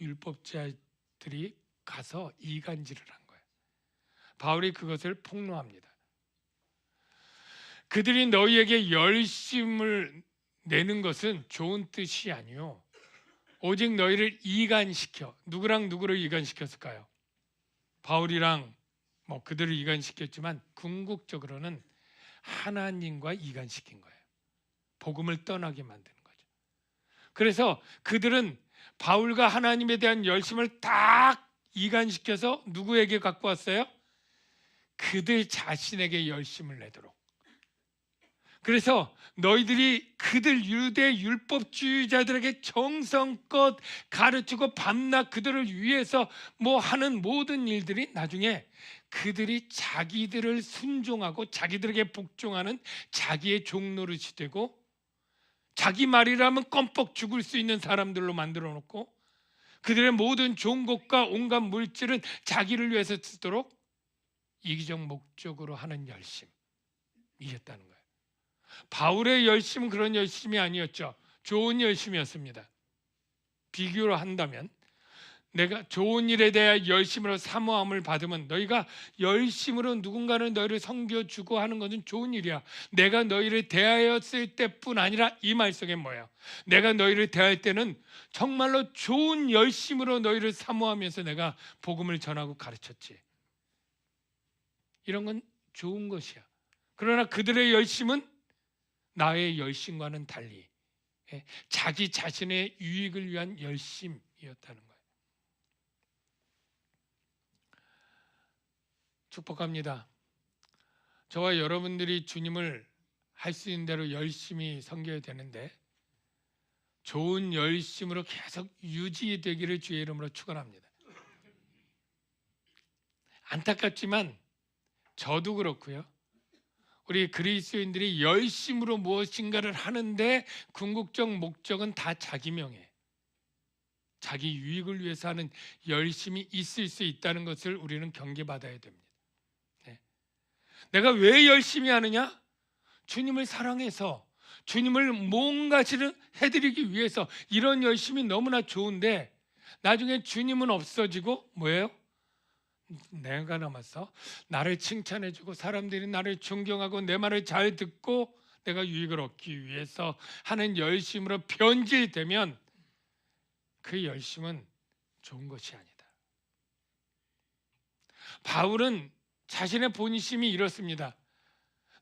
율법자들이 가서 이간질을 한 거예요. 바울이 그것을 폭로합니다. 그들이 너희에게 열심을 내는 것은 좋은 뜻이 아니요 오직 너희를 이간시켜. 누구랑 누구를 이간시켰을까요? 바울이랑 뭐 그들을 이간시켰지만 궁극적으로는 하나님과 이간시킨 거예요. 복음을 떠나게 만드는 거죠. 그래서 그들은 바울과 하나님에 대한 열심을 딱 이간시켜서 누구에게 갖고 왔어요? 그들 자신에게 열심을 내도록. 그래서 너희들이 그들 유대 율법주의자들에게 정성껏 가르치고 밤낮 그들을 위해서 뭐 하는 모든 일들이 나중에 그들이 자기들을 순종하고 자기들에게 복종하는 자기의 종노릇이 되고 자기 말이라면 껌뻑 죽을 수 있는 사람들로 만들어 놓고 그들의 모든 좋은 것과 온갖 물질은 자기를 위해서 쓰도록 이기적 목적으로 하는 열심이었다는 거예요. 바울의 열심은 그런 열심이 아니었죠. 좋은 열심이었습니다. 비교로 한다면 내가 좋은 일에 대한 열심으로 사모함을 받으면 너희가 열심으로 누군가를 너희를 섬겨주고 하는 것은 좋은 일이야. 내가 너희를 대하였을 때뿐 아니라 이 말 속에 뭐야? 내가 너희를 대할 때는 정말로 좋은 열심으로 너희를 사모하면서 내가 복음을 전하고 가르쳤지. 이런 건 좋은 것이야. 그러나 그들의 열심은 나의 열심과는 달리 자기 자신의 유익을 위한 열심이었다는 거예요. 축복합니다. 저와 여러분들이 주님을 할 수 있는 대로 열심히 섬겨야 되는데 좋은 열심으로 계속 유지되기를 주의 이름으로 축원합니다. 안타깝지만 저도 그렇고요. 우리 그리스도인들이 열심으로 무엇인가를 하는데 궁극적 목적은 다 자기 명예, 자기 유익을 위해서 하는 열심이 있을 수 있다는 것을 우리는 경계받아야 됩니다. 내가 왜 열심히 하느냐? 주님을 사랑해서 주님을 뭔가를 해드리기 위해서. 이런 열심이 너무나 좋은데 나중에 주님은 없어지고 뭐예요? 내가 남아서 나를 칭찬해주고 사람들이 나를 존경하고 내 말을 잘 듣고 내가 유익을 얻기 위해서 하는 열심으로 변질되면 그 열심은 좋은 것이 아니다. 바울은 자신의 본심이 이렇습니다.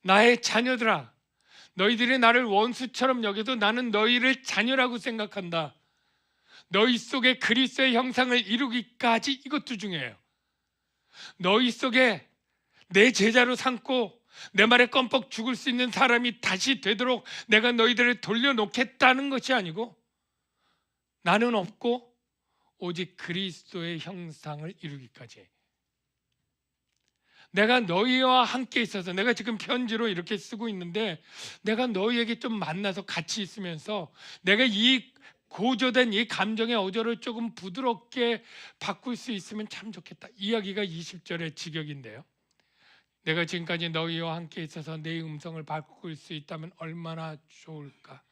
나의 자녀들아, 너희들이 나를 원수처럼 여겨도 나는 너희를 자녀라고 생각한다. 너희 속에 그리스도의 형상을 이루기까지, 이것도 중요해요. 너희 속에 내 제자로 삼고 내 말에 껌뻑 죽을 수 있는 사람이 다시 되도록 내가 너희들을 돌려놓겠다는 것이 아니고, 나는 없고 오직 그리스도의 형상을 이루기까지. 내가 너희와 함께 있어서, 내가 지금 편지로 이렇게 쓰고 있는데 내가 너희에게 좀 만나서 같이 있으면서 내가 이 고조된 이 감정의 어조를 조금 부드럽게 바꿀 수 있으면 참 좋겠다. 이야기가 20절의 직역인데요. 내가 지금까지 너희와 함께 있어서 내 음성을 바꿀 수 있다면 얼마나 좋을까.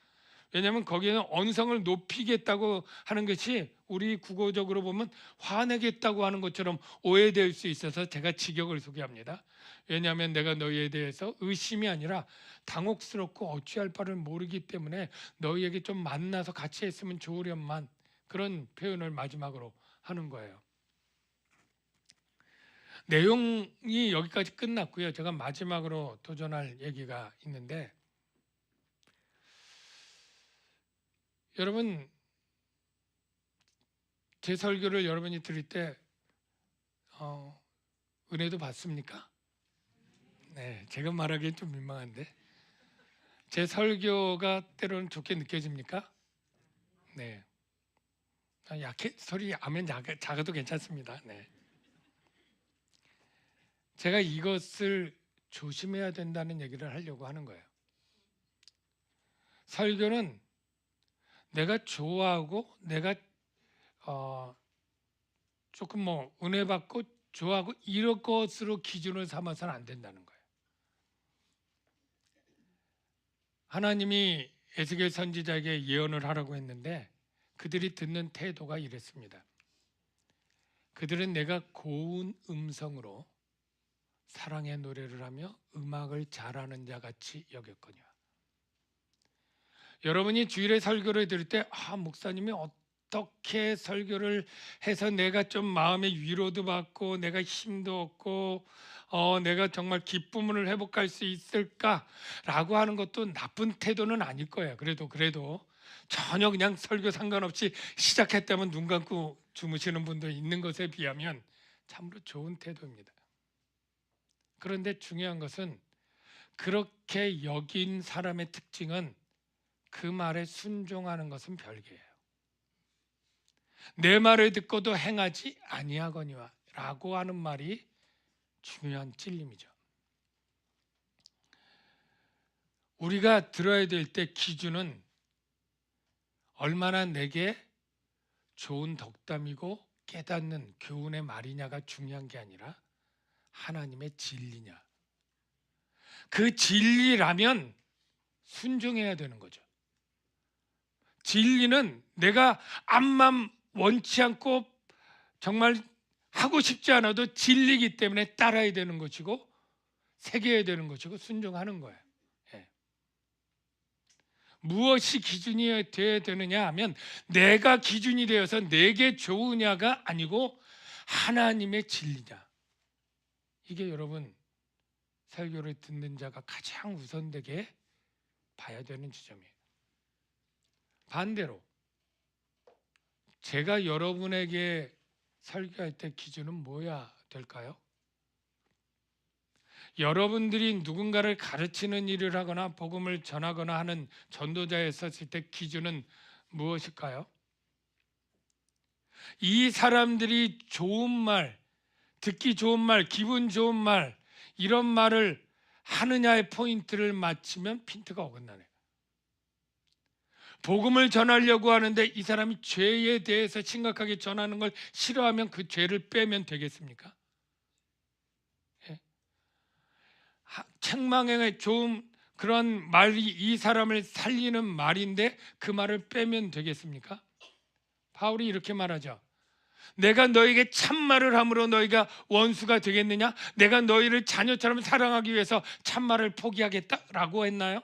왜냐하면 거기에는 언성을 높이겠다고 하는 것이 우리 국어적으로 보면 화내겠다고 하는 것처럼 오해될 수 있어서 제가 직역을 소개합니다. 왜냐하면 내가 너희에 대해서 의심이 아니라 당혹스럽고 어찌할 바를 모르기 때문에 너희에게 좀 만나서 같이 했으면 좋으련만, 그런 표현을 마지막으로 하는 거예요. 내용이 여기까지 끝났고요. 제가 마지막으로 도전할 얘기가 있는데, 여러분, 제 설교를 여러분이 들을 때 은혜도 받습니까? 네, 제가 말하기엔 좀 민망한데 제 설교가 때로는 좋게 느껴집니까? 네, 약해, 소리 아멘 작아도 괜찮습니다. 네, 제가 이것을 조심해야 된다는 얘기를 하려고 하는 거예요. 설교는 내가 좋아하고 내가 조금 뭐 은혜 받고 좋아하고 이런 것으로 기준을 삼아서는 안 된다는 거예요. 하나님이 에스겔 선지자에게 예언을 하라고 했는데 그들이 듣는 태도가 이랬습니다. 그들은 내가 고운 음성으로 사랑의 노래를 하며 음악을 잘하는 자 같이 여겼거니와. 여러분이 주일에 설교를 들을 때 목사님이 어떻게 설교를 해서 내가 좀 마음의 위로도 받고 내가 힘도 얻고 내가 정말 기쁨을 회복할 수 있을까라고 하는 것도 나쁜 태도는 아닐 거예요. 그래도 전혀 그냥 설교 상관없이 시작했다면 눈 감고 주무시는 분도 있는 것에 비하면 참으로 좋은 태도입니다. 그런데 중요한 것은 그렇게 여긴 사람의 특징은 그 말에 순종하는 것은 별개예요. 내 말을 듣고도 행하지 아니하거니와 라고 하는 말이 중요한 찔림이죠. 우리가 들어야 될 때 기준은 얼마나 내게 좋은 덕담이고 깨닫는 교훈의 말이냐가 중요한 게 아니라 하나님의 진리냐. 그 진리라면 순종해야 되는 거죠. 진리는 내가 암만 원치 않고 정말 하고 싶지 않아도 진리이기 때문에 따라야 되는 것이고 새겨야 되는 것이고 순종하는 거예요. 예. 무엇이 기준이 되어야 되느냐 하면 내가 기준이 되어서 내게 좋으냐가 아니고 하나님의 진리냐. 이게 여러분 설교를 듣는 자가 가장 우선되게 봐야 되는 지점이에요. 반대로 제가 여러분에게 설교할 때 기준은 뭐야 될까요? 여러분들이 누군가를 가르치는 일을 하거나 복음을 전하거나 하는 전도자에 섰을 때 기준은 무엇일까요? 이 사람들이 좋은 말, 듣기 좋은 말, 기분 좋은 말, 이런 말을 하느냐의 포인트를 맞추면 핀트가 어긋나네요. 복음을 전하려고 하는데 이 사람이 죄에 대해서 심각하게 전하는 걸 싫어하면 그 죄를 빼면 되겠습니까? 예. 책망에 좋은 그런 말이 이 사람을 살리는 말인데 그 말을 빼면 되겠습니까? 바울이 이렇게 말하죠. 내가 너에게 참말을 함으로 너희가 원수가 되겠느냐? 내가 너희를 자녀처럼 사랑하기 위해서 참말을 포기하겠다라고 했나요?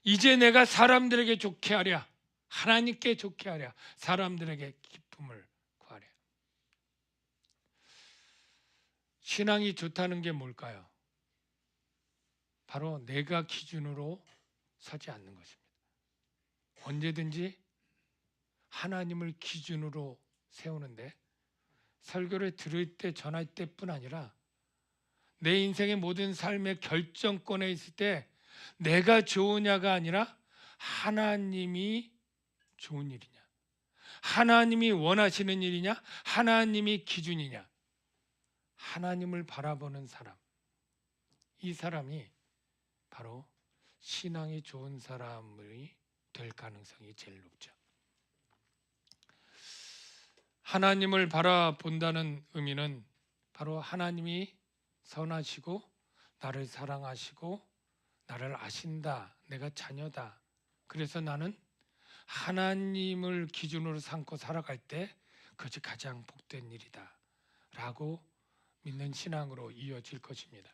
이제 내가 사람들에게 좋게 하랴, 하나님께 좋게 하랴, 사람들에게 기쁨을 구하랴. 신앙이 좋다는 게 뭘까요? 바로 내가 기준으로 서지 않는 것입니다. 언제든지 하나님을 기준으로 세우는데 설교를 들을 때 전할 때뿐 아니라 내 인생의 모든 삶의 결정권에 있을 때 내가 좋으냐가 아니라 하나님이 좋은 일이냐, 하나님이 원하시는 일이냐, 하나님이 기준이냐, 하나님을 바라보는 사람, 이 사람이 바로 신앙이 좋은 사람이 될 가능성이 제일 높죠. 하나님을 바라본다는 의미는 바로 하나님이 선하시고 나를 사랑하시고 나를 아신다, 내가 자녀다, 그래서 나는 하나님을 기준으로 삼고 살아갈 때 그것이 가장 복된 일이다 라고 믿는 신앙으로 이어질 것입니다.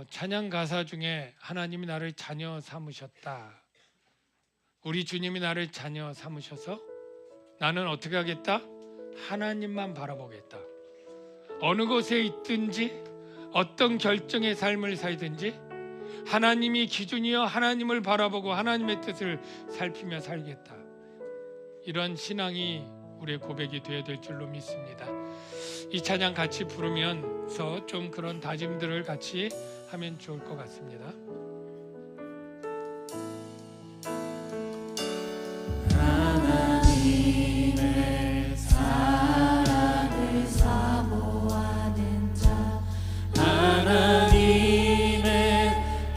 찬양 가사 중에 하나님이 나를 자녀 삼으셨다, 우리 주님이 나를 자녀 삼으셔서 나는 어떻게 하겠다? 하나님만 바라보겠다. 어느 곳에 있든지 어떤 결정의 삶을 살든지 하나님이 기준이여 하나님을 바라보고 하나님의 뜻을 살피며 살겠다. 이런 신앙이 우리의 고백이 되어야 될 줄로 믿습니다. 이 찬양 같이 부르면서 좀 그런 다짐들을 같이 하면 좋을 것 같습니다. 하나님의 사랑을 사모하는 자, 하나님의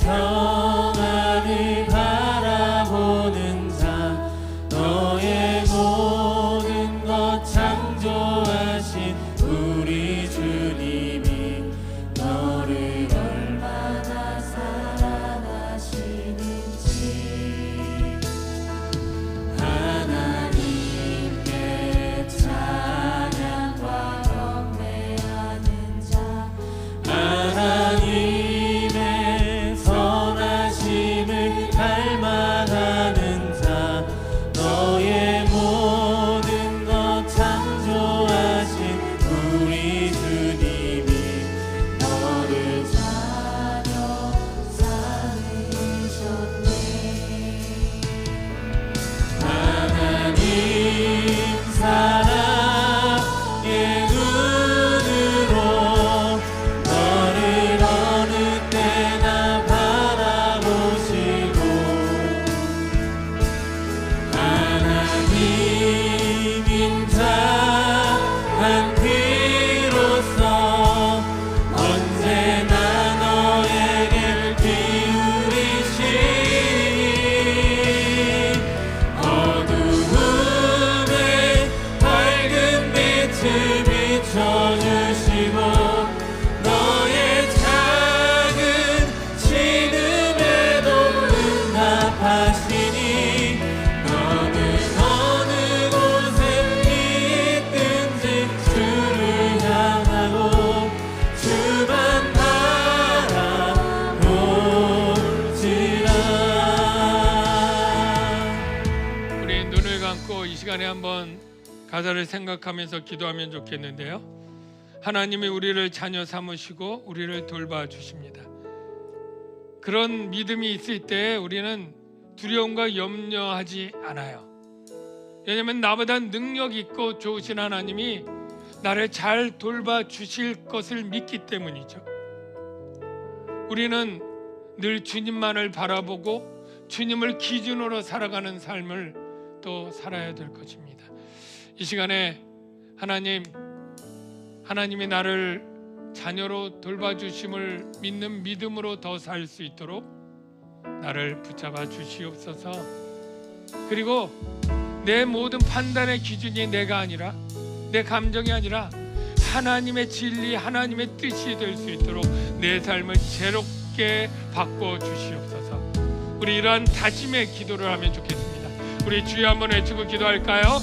평안을 바라보는 자, 너의 모든 것 창조하신 우리 주님이 너를 얼마나 사랑하시는지, 하나님께 찬양과 경배하는 자, 하나님의 선하심을 갈망하는 자, 너의 모든 것 창조하신 우리 주님이 너를 자녀 삼으셨네. 하나님 사랑의 눈으로 너를 어느 때나 바라보시고, 하나님인 자 한 피로써 언제나 너에게 기울이시니, 어두움에 밝은 빛을 비춰주시고 너의 작은 신음에도 응답하시니, 너는 어느 곳에 있든지 주를 향하고 주만 바라볼지라. 우리 눈을 감고 이 시간에 한번 가사를 생각하면서 기도하면 좋겠는데요. 하나님이 우리를 자녀 삼으시고 우리를 돌봐주십니다. 그런 믿음이 있을 때 우리는 두려움과 염려하지 않아요. 왜냐하면 나보다 능력 있고 좋으신 하나님이 나를 잘 돌봐주실 것을 믿기 때문이죠. 우리는 늘 주님만을 바라보고 주님을 기준으로 살아가는 삶을 또 살아야 될 것입니다. 이 시간에 하나님이 나를 자녀로 돌봐주심을 믿는 믿음으로 더 살 수 있도록 나를 붙잡아 주시옵소서. 그리고 내 모든 판단의 기준이 내가 아니라, 내 감정이 아니라 하나님의 진리, 하나님의 뜻이 될 수 있도록 내 삶을 새롭게 바꿔 주시옵소서. 우리 이러한 다짐의 기도를 하면 좋겠습니다. 우리 주여 한번 외치고 기도할까요?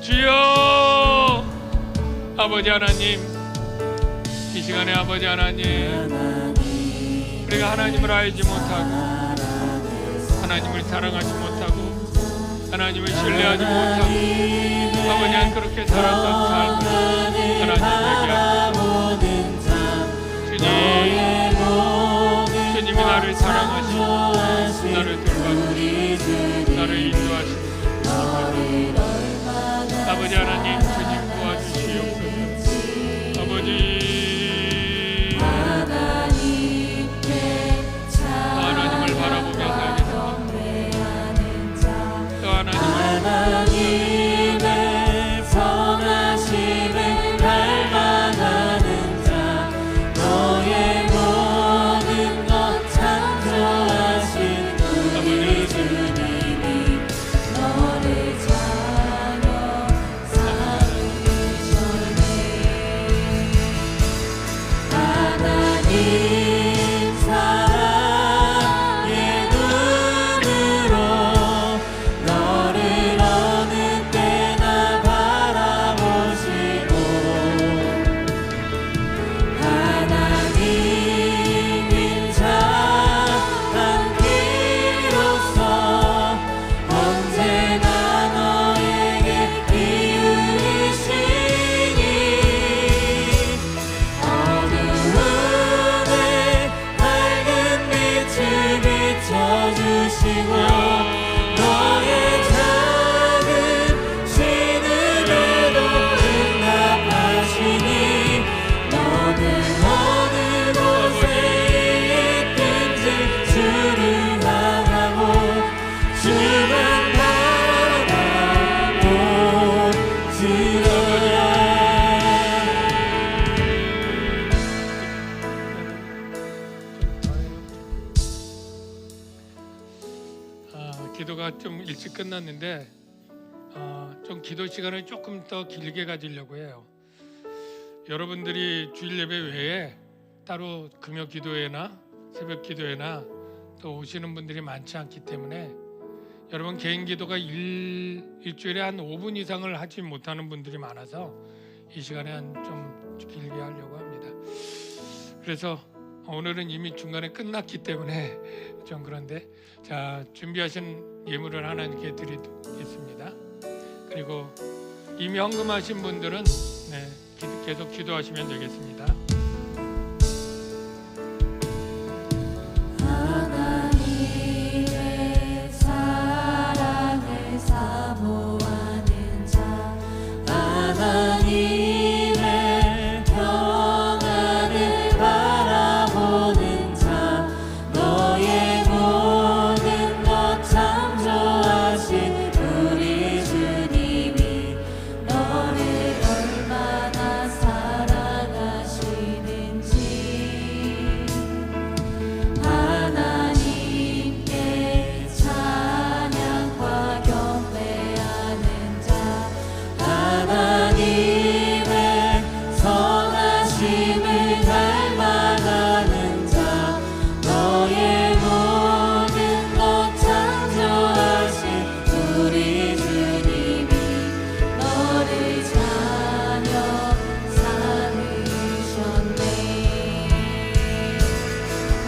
주여! 아버지 하나님, 이 시간에 아버지 하나님, 우리가 하나님을 알지 못하고 하나님을 사랑하지 못하고 하나님을 신뢰하지 못하고 아버지 그렇게 살았던 삶을 하나님에게 주님이 나를 사랑하시고 나를 돌봐주시고 나를 인도하시고 아버지 하나님 주님 도와주시옵소서. 아버지 주만 기도가 좀 일찍 끝났는데 좀 기도 시간을 조금 더 길게 가지려고 해요. 여러분들이 주일 예배 외에 따로 금요 기도회나 새벽 기도회나 또 오시는 분들이 많지 않기 때문에 여러분 개인 기도가 일주일에 한 5분 이상을 하지 못하는 분들이 많아서 이 시간에 좀 길게 하려고 합니다. 그래서 오늘은 이미 중간에 끝났기 때문에 좀 그런데 자, 준비하신 예물을 하나님께 드리겠습니다. 그리고 이미 헌금하신 분들은 계속 기도하시면 되겠습니다. 하나님의 사랑을 사모하는 자, 하나님의 평안을 바라보는 자, 너의 모든 것 창조하신 우리 주님이 너를 얼마나 사랑하시는지 하나님께 찬양과 경배하는 자, 하나님의 선하심을 닮아가는 자, 너의 모든 것 창조하신 우리 주님이 너를 자녀 삼으셨네.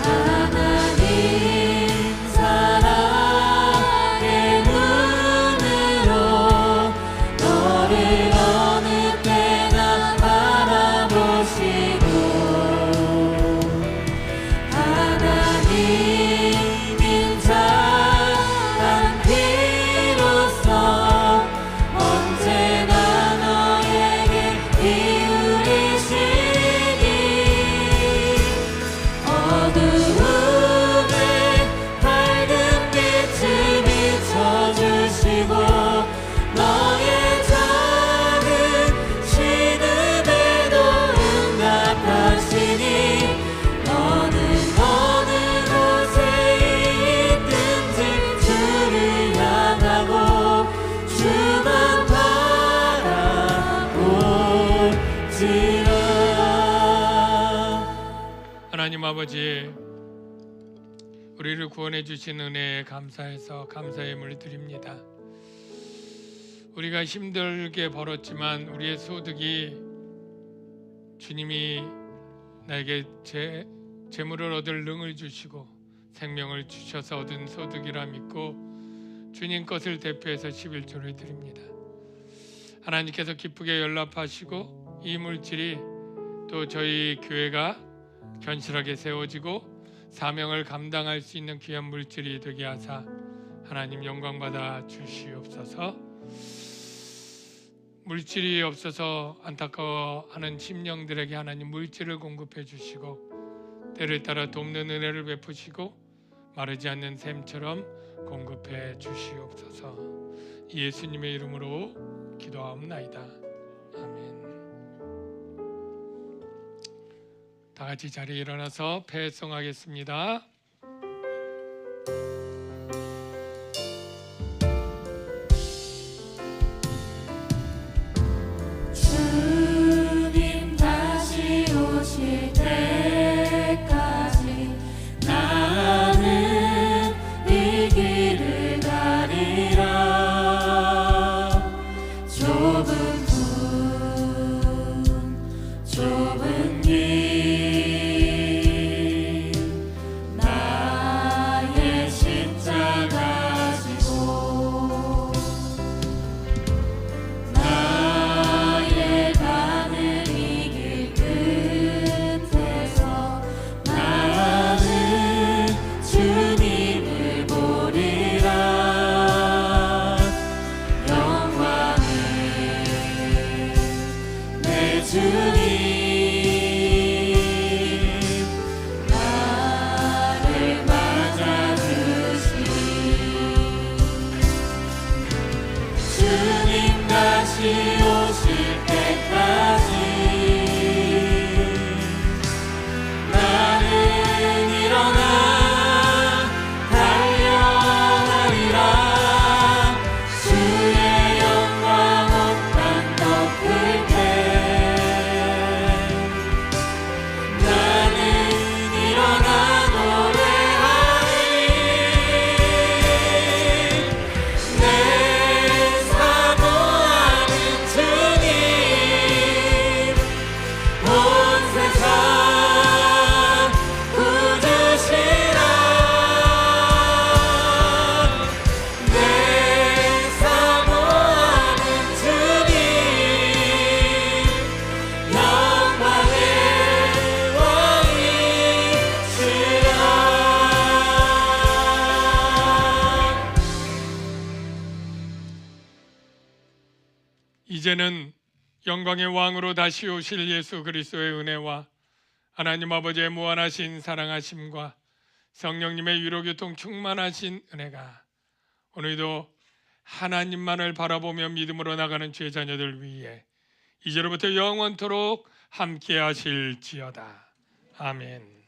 하나님 사랑의 눈으로 너를 어느 때나 바라보시고 하나님 인자한 피로써 언제나 너에게 기울이시니 어두움에 밝은 빛을 비춰주시고 너의 작은 신음에도 응답하시니 너는 어느 곳에 있든지 주를 향하고 주만 바라볼지라. 하나님 아버지, 우리를 구원해 주신 은혜에 감사해서 감사의 예물을 드립니다. 우리가 힘들게 벌었지만 우리의 소득이 주님이 나에게 재물을 얻을 능을 주시고 생명을 주셔서 얻은 소득이라 믿고 주님 것을 대표해서 11조를 드립니다. 하나님께서 기쁘게 연락하시고 이 물질이 또 저희 교회가 견실하게 세워지고 사명을 감당할 수 있는 귀한 물질이 되게 하사 하나님 영광 받아 주시옵소서. 물질이 없어서 안타까워하는 심령들에게 하나님 물질을 공급해 주시고 때를 따라 돕는 은혜를 베푸시고 마르지 않는 샘처럼 공급해 주시옵소서. 예수님의 이름으로 기도하옵나이다. 아멘. 다 같이 자리에 일어나서 배송하겠습니다. 주님 다시 오실 때까지 나는 이 길을 가리라. 좁은 문 좁은 길 나 다시 오실 때까지 나는 일어나 달려가리라. 주의 영광 온 땅 덮을 때 나는 일어나 노래하리. 내 사모하는 주님 온 세상 구주시라. 내 사모하는 주님 영광의 왕이시라. 이제는 영광의 왕으로 다시 오실 예수 그리스도의 은혜와 하나님 아버지의 무한하신 사랑하심과 성령님의 위로교통 충만하신 은혜가 오늘도 하나님만을 바라보며 믿음으로 나가는 주의 자녀들 위해 이제로부터 영원토록 함께 하실지어다. 아멘.